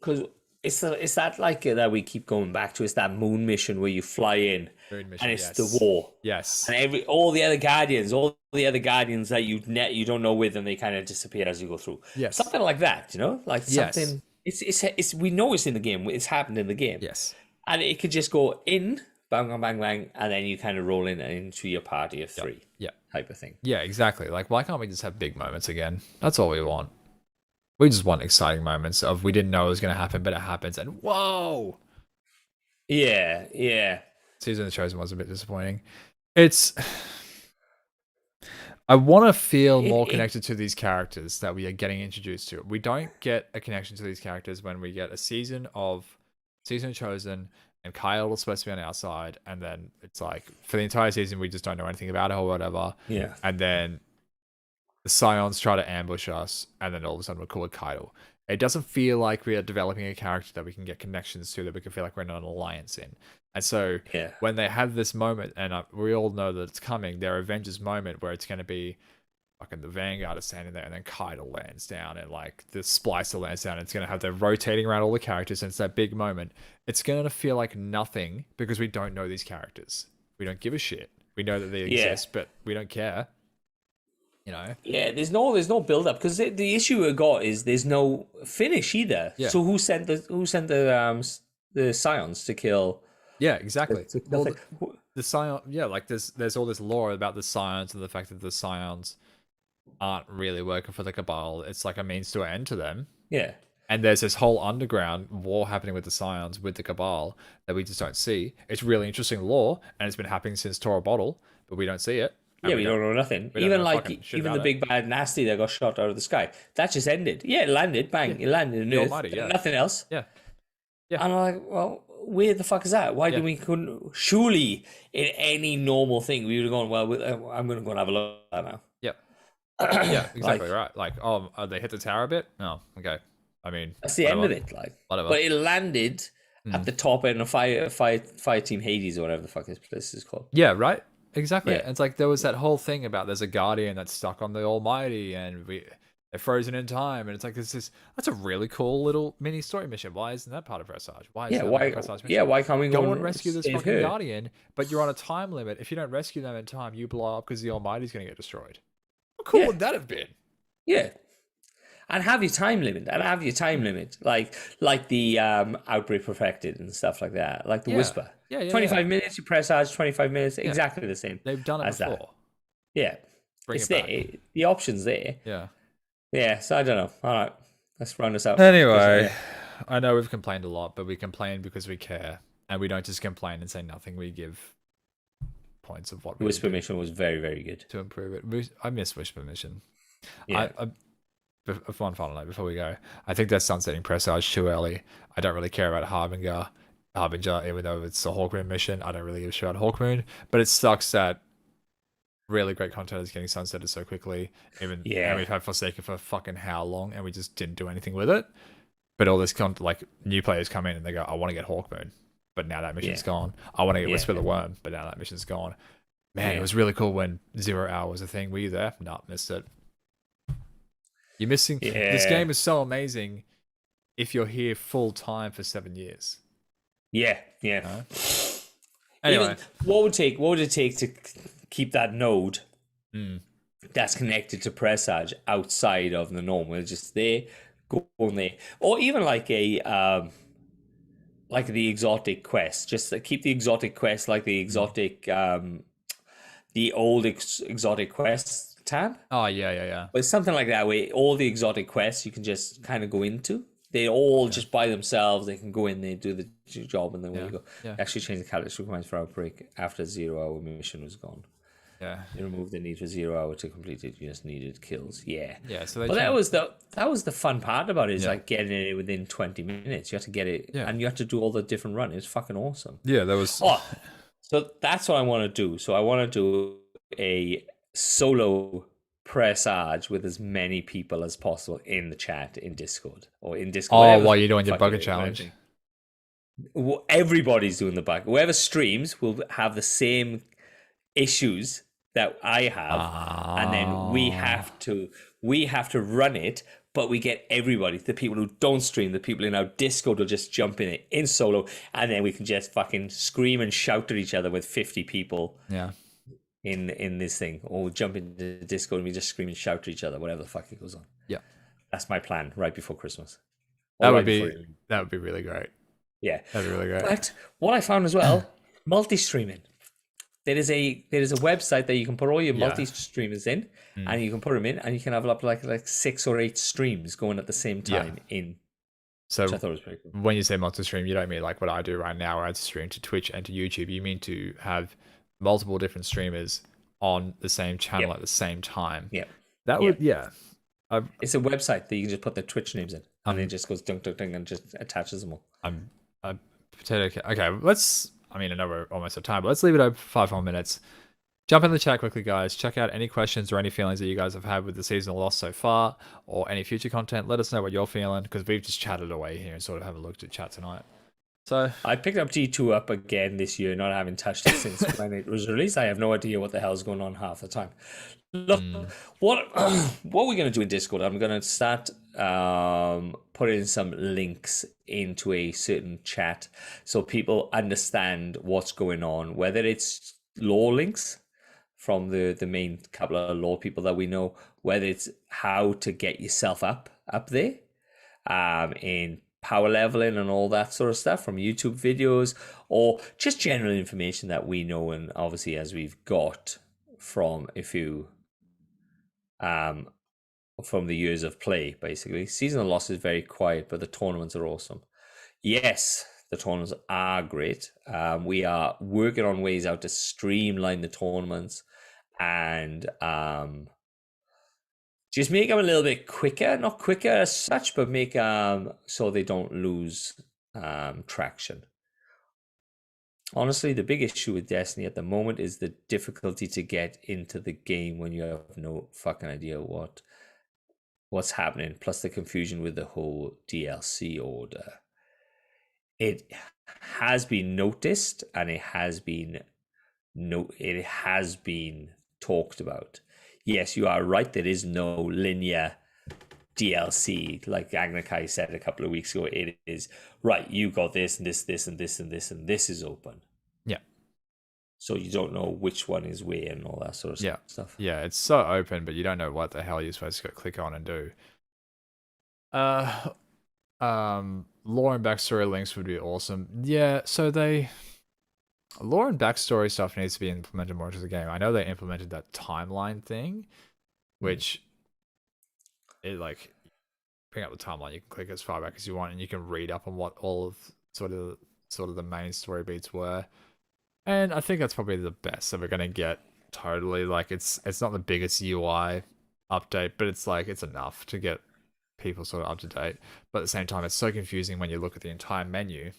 Because it's that like that we keep going back to. It's that moon mission where you fly in Moon mission, and it's yes. the war. Yes. And all the other guardians that you don't know with, and they kind of disappear as you go through. Yes. Something like that, like Yes. something. It's we know it's in the game. It's happened in the game. Yes. And it could just go in, bang, bang, bang, bang, and then you kind of roll in into your party of three. Yeah. Type of thing. Yeah, exactly. Like, why can't we just have big moments again? That's all we want. We just want exciting moments of we didn't know it was going to happen, but it happens, and whoa! Yeah, yeah. Season of the Chosen was a bit disappointing. It's... I want to feel more connected to these characters that we are getting introduced to. We don't get a connection to these characters when we get a season of Chosen, and Kyle is supposed to be on our side, and then it's like, for the entire season, we just don't know anything about it or whatever. Yeah. And then the Scions try to ambush us, and then all of a sudden we're cool with Kaido. It doesn't feel like we are developing a character that we can get connections to, that we can feel like we're in an alliance in. And so when they have this moment, and we all know that it's coming, their Avengers moment where it's going to be fucking the Vanguard is standing there, and then Kaido lands down, and like the Splicer lands down, and it's going to have them rotating around all the characters, and it's that big moment. It's going to feel like nothing because we don't know these characters. We don't give a shit. We know that they exist, but we don't care. Yeah, there's no build up because the issue we got is there's no finish either. Yeah. So who sent the Scions to kill? Yeah, exactly. Well, the Scion, like there's all this lore about the Scions and the fact that the Scions aren't really working for the Cabal. It's like a means to an end to them. Yeah. And there's this whole underground war happening with the Scions, with the Cabal, that we just don't see. It's really interesting lore, and it's been happening since Tora Bottle, but we don't see it. Yeah, we don't know nothing. Even the big bad nasty that got shot out of the sky, that just ended. Yeah, it landed, bang, it landed in Earth, Almighty, nothing else. Yeah. And I'm like, well, where the fuck is that? Why did we couldn't? Surely, in any normal thing, we would have gone. Well, I'm going to go and have a look at that now. Yep. Yeah, Like, exactly right. Like, oh, they hit the tower a bit. Oh, okay. I mean, that's the end whatever, of it. Like, whatever. but it landed at Mm. the top end of Fire Team Hades or whatever the fuck this place is called. Yeah, right. Exactly. Yeah, And it's like there was that whole thing about there's a guardian that's stuck on the Almighty, and they're frozen in time, and it's like that's a really cool little mini story mission. Why isn't that part of Presage? Why is yeah. that not a Why? Presage Yeah, mission? why can't we Go and and rescue this save fucking her? guardian, but you're on a time limit. If you don't rescue them in time, you blow up because the Almighty's going to get destroyed. How cool Yeah. would that have been? Yeah, and have your time limit. Like the Outbreak Perfected and stuff like that. Like the Yeah. Whisper. Yeah. 25 minutes, you Presage. 25 minutes, exactly the same. They've done it as before. that. Yeah, Bring it's it back. there. The option's there. Yeah. Yeah, so I don't know. All right, let's round this up. Anyway, I know we've complained a lot, but we complain because we care, and we don't just complain and say nothing. We give points of what we Whisper do Mission was very, very good. to improve it. I miss Whisper Mission. Yeah, One final note before we go. I think they're sunsetting Presage too early. I don't really care about Harbinger, even though it's a Hawkmoon mission. I don't really give a shit about Hawkmoon, but it sucks that really great content is getting sunsetted so quickly. And we've had Forsaken for fucking how long, and we just didn't do anything with it. But all this content, like new players come in and they go, I want to get Hawkmoon, but now that mission's gone. I want to get Whisper the Worm, but now that mission's gone. Man, it was really cool when 0 hour was a thing. Were you there? No, missed it. You're missing. This game is so amazing if you're here full time for 7 years. Yeah. Anyway, Even, what would it take to keep that node that's connected to Presage outside of the norm? We're just there, go on there, or even like a like the exotic quest. Just keep the exotic quest like the exotic, the old exotic quest tab. Oh yeah. But something like that, where all the exotic quests you can just kind of go into. They all just by themselves. They can go in there, do the job, and then when you go, actually change the catalyst requirements for Outbreak after 0 hour mission was gone. Yeah, you removed the need for 0 hour to complete it. You just needed kills. Yeah. So that was the fun part about it. Is like getting it within 20 minutes. You have to get it, and you have to do all the different runs. It's fucking awesome. Yeah, that was. So that's what I want to do. So I want to do a solo Presage with as many people as possible in the chat in Discord or in Discord. While you're doing your bucket challenge. Everybody's doing the bucket. Whoever streams will have the same issues that I have, and then we have to run it. But we get everybody, the people who don't stream, the people in our Discord will just jump in it in solo, and then we can just fucking scream and shout at each other with 50 people. Yeah. In this thing, or we'll jump into Discord and we just scream and shout to each other, whatever the fuck it goes on. Yeah, that's my plan. Right before Christmas. That would be really great. Yeah, that'd be really great. But what I found as well, multi-streaming. There is a website that you can put all your multi-streamers in, and you can put them in, and you can have up like 6 or 8 streams going at the same time in. So which I thought was pretty cool. When you say multi-stream, you don't mean like what I do right now, where I stream to Twitch and to YouTube. You mean to have multiple different streamers on the same channel at the same time. Yeah. That would, it's a website that you can just put their Twitch names in, and it just goes dunk, dunk, dunk, and just attaches them all. Okay, I know we're almost at time, but let's leave it open for 5 more minutes. Jump in the chat quickly, guys. Check out any questions or any feelings that you guys have had with the seasonal loss so far, or any future content. Let us know what you're feeling, because we've just chatted away here and sort of haven't looked at chat tonight. So I picked up G2 up again this year, not having touched it since when it was released. I have no idea what the hell's going on half the time. Look, what we're going to do in Discord, I'm going to start putting some links into a certain chat so people understand what's going on, whether it's lore links from the main couple of lore people that we know, whether it's how to get yourself up there in power leveling and all that sort of stuff from YouTube videos, or just general information that we know, and obviously as we've got from a few from the years of play. Basically, seasonal loss is very quiet, but the tournaments are awesome. Yes, the tournaments are great. We are working on ways how to streamline the tournaments and just make them a little bit quicker, not quicker as such, but make so they don't lose traction. Honestly, the big issue with Destiny at the moment is the difficulty to get into the game when you have no fucking idea what's happening, plus the confusion with the whole DLC order. It has been noticed and it has been talked about. Yes, you are right. There is no linear DLC, like Agnakai said a couple of weeks ago. It is right. You got this and this and this and this and this is open. Yeah. So you don't know which one is where and all that sort of stuff. Yeah, it's so open, but you don't know what the hell you're supposed to go click on and do. Lore and backstory links would be awesome. Yeah, so lore and backstory stuff needs to be implemented more into the game. I know they implemented that timeline thing, which it like bring up the timeline. You can click as far back as you want, and you can read up on what all of sort of the main story beats were. And I think that's probably the best that we're gonna get. Totally, like it's not the biggest UI update, but it's like it's enough to get people sort of up to date. But at the same time, it's so confusing when you look at the entire menu.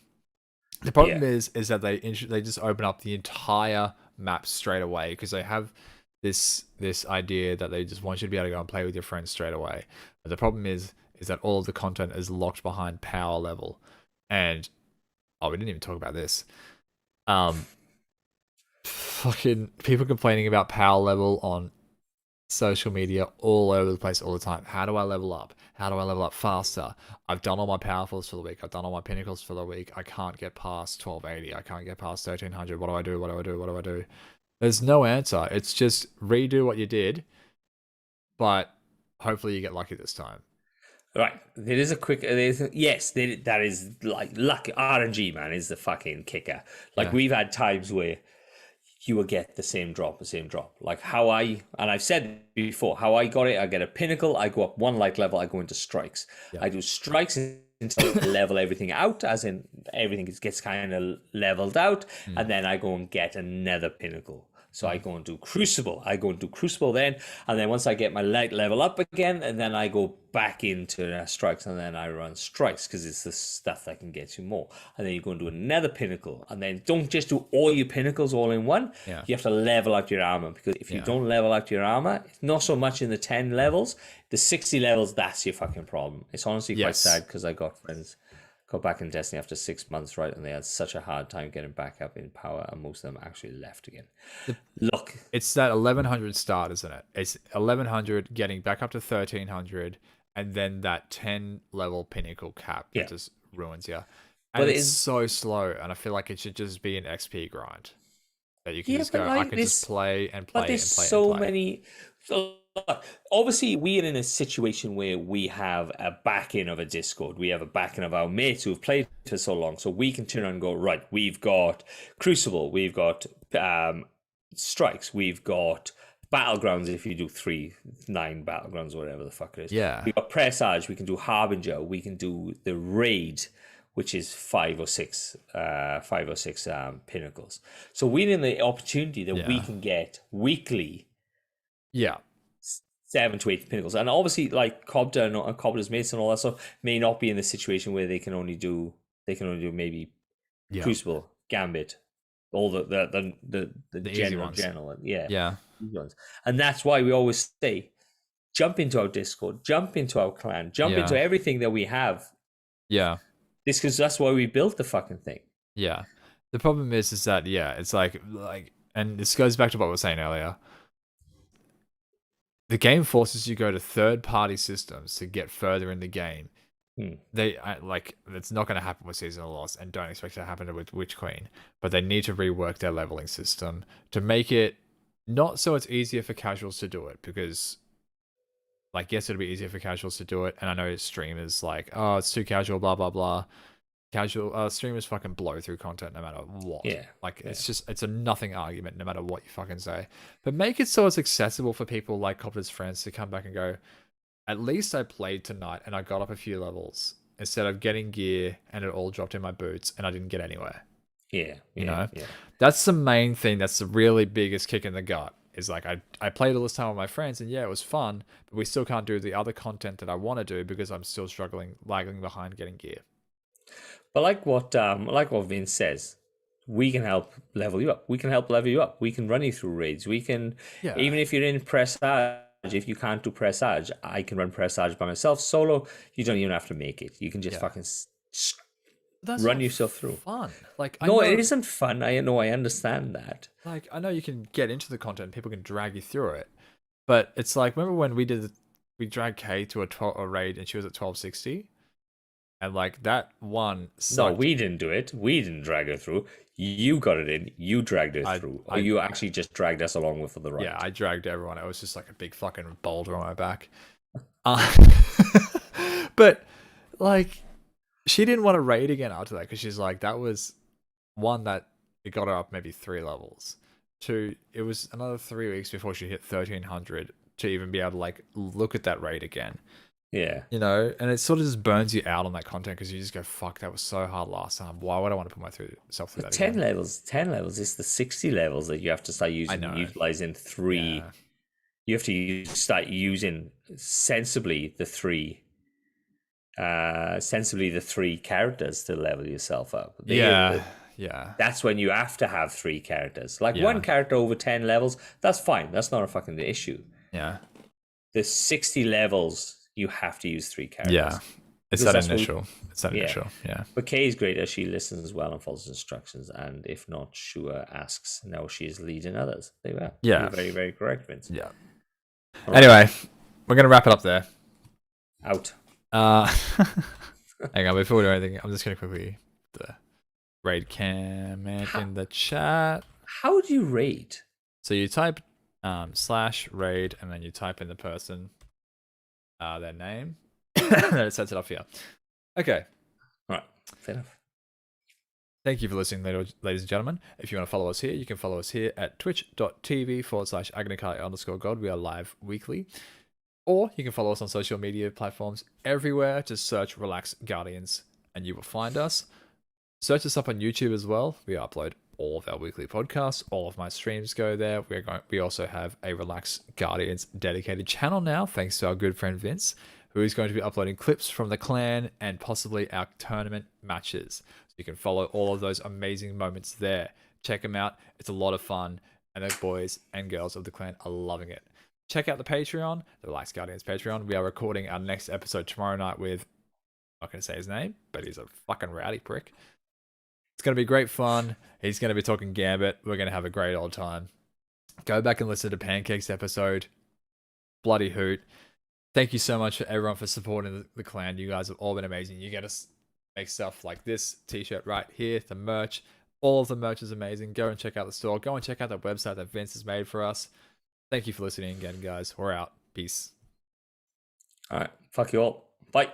The problem is that they just open up the entire map straight away because they have this idea that they just want you to be able to go and play with your friends straight away. But the problem is that all of the content is locked behind power level, and we didn't even talk about this. Fucking people complaining about power level on social media all over the place all the time. How do I level up? How do I level up faster? I've done all my powerfuls for the week. I've done all my pinnacles for the week. I can't get past 1280. I can't get past 1300. What do I do? What do I do? What do I do? There's no answer. It's just redo what you did, but hopefully you get lucky this time. Right. There is a quick. Yes, that is like lucky. RNG, man, is the fucking kicker. Like we've had times where you will get the same drop. Like and I've said before, how I got it, I get a pinnacle, I go up one light level, I go into strikes. Yeah. I do strikes until I level everything out, as in everything gets kind of leveled out, and then I go and get another pinnacle. So I go and do Crucible. Then, and then once I get my light level up again, and then I go back into strikes, and then I run strikes because it's the stuff that can get you more. And then you go and do another pinnacle, and then don't just do all your pinnacles all in one. Yeah. You have to level out your armor, because if you don't level out your armor, it's not so much in the 10 levels, the 60 levels, that's your fucking problem. It's honestly quite sad, because I got friends got back in Destiny after 6 months, right? And they had such a hard time getting back up in power, and most of them actually left again. Look, it's that 1100 start, isn't it? It's 1100 getting back up to 1300, and then that 10 level pinnacle cap that just ruins you. And but it's so slow, and I feel like it should just be an XP grind that you can just go. Like I can just play and play. But there's so many. Obviously, we are in a situation where we have a backing of a Discord. We have a backing of our mates who have played for so long, so we can turn around and go, right, we've got Crucible, we've got Strikes, we've got Battlegrounds, if you do 9 Battlegrounds or whatever the fuck it is. Yeah. We've got Presage, we can do Harbinger, we can do the Raid, which is 5 or 6 pinnacles. So we're in the opportunity that we can get weekly 7 to 8 pinnacles. And obviously, like Cobda and Cobda's mates and all that stuff may not be in the situation where they can only do maybe Crucible, Gambit, all the general ones. And that's why we always say, jump into our Discord, jump into our clan, jump into everything that we have. Yeah. Because that's why we built the fucking thing. Yeah. The problem is that it's like, and this goes back to what we were saying earlier. The game forces you to go to third-party systems to get further in the game. It's not going to happen with Seasonal Loss, and don't expect it to happen with Witch Queen. But they need to rework their leveling system to make it not so it's easier for casuals to do it, because, yes, it'll be easier for casuals to do it, and I know streamers it's too casual, blah blah blah. Casual streamers fucking blow through content no matter what. It's a nothing argument no matter what you fucking say. But make it so it's accessible for people like Copter's friends to come back and go, at least I played tonight and I got up a few levels, instead of getting gear and it all dropped in my boots and I didn't get anywhere. You know? That's the main thing. That's the really biggest kick in the gut. Is I played all this time with my friends, and it was fun, but we still can't do the other content that I want to do because I'm still lagging behind getting gear. But like what Vince says, we can help level you up. We can help level you up. We can run you through raids. We can, Yeah. even if you're in Presage, if you can't do Presage, I can run Presage by myself solo. You don't even have to make it. You can just fucking That's run not yourself through. Fun. Like, No, I know, it isn't fun. I know, I understand that. like, I know you can get into the content, people can drag you through it, but it's like, remember when we dragged Kay to a raid and she was at 1260, and like that one No, sucked. we didn't do it. We didn't drag her through. You got it in. You dragged her through. Or you actually just dragged us along with for the ride. Yeah, I dragged everyone. It was just like a big fucking boulder on my back. But like, she didn't want to raid again after that because she's like, that was one that it got her up maybe 3 levels. 2, it was another 3 weeks before she hit 1300 to even be able to like look at that raid again. Yeah. You know, and it sort of just burns you out on that content because you just go, fuck, that was so hard last time. Why would I want to put myself through that 10 again? levels. 10 levels is the 60 levels that you have to start using, utilizing 3. Yeah. You have to start using sensibly the 3 characters to level yourself up. Yeah. That's when you have to have 3 characters. Like one character over 10 levels, that's fine. That's not a fucking issue. Yeah. The 60 levels, you have to use 3 characters. Yeah. It's that initial. Yeah. But Kay is great as she listens well and follows instructions. And if not, Shua asks. Now she is leading others. There we are. Yeah. You're very, very correct, Vince. Yeah. Anyway, we're going to wrap it up there. Out. Hang on, before we do anything, I'm just going to quickly the raid comment in the chat. How do you raid? So you type /raid and then you type in the person, their name, and then it sets it up here. Okay. All right. Fair enough. Thank you for listening, ladies and gentlemen. If you want to follow us here, you can follow us here at twitch.tv/agnikali_god. We are live weekly. Or you can follow us on social media platforms everywhere. Just search Relax Guardians and you will find us. Search us up on YouTube as well. We upload all of our weekly podcasts. All of my streams go there. We also have a Relax Guardians dedicated channel now, thanks to our good friend Vince, who is going to be uploading clips from the clan and possibly our tournament matches. So you can follow all of those amazing moments there. Check them out. It's a lot of fun. And the boys and girls of the clan are loving it. Check out the Patreon, the Relax Guardians Patreon. We are recording our next episode tomorrow night with, I'm not going to say his name, but he's a fucking rowdy prick. It's going to be great fun. He's going to be talking Gambit. We're going to have a great old time. Go back and listen to Pancake's episode. Bloody hoot. Thank you so much for everyone for supporting the clan. You guys have all been amazing. You get us make stuff like this t-shirt right here, the merch. All of the merch is amazing. Go and check out the store. Go and check out the website that Vince has made for us. Thank you for listening again, guys. We're out. Peace. All right. Fuck you all. Bye.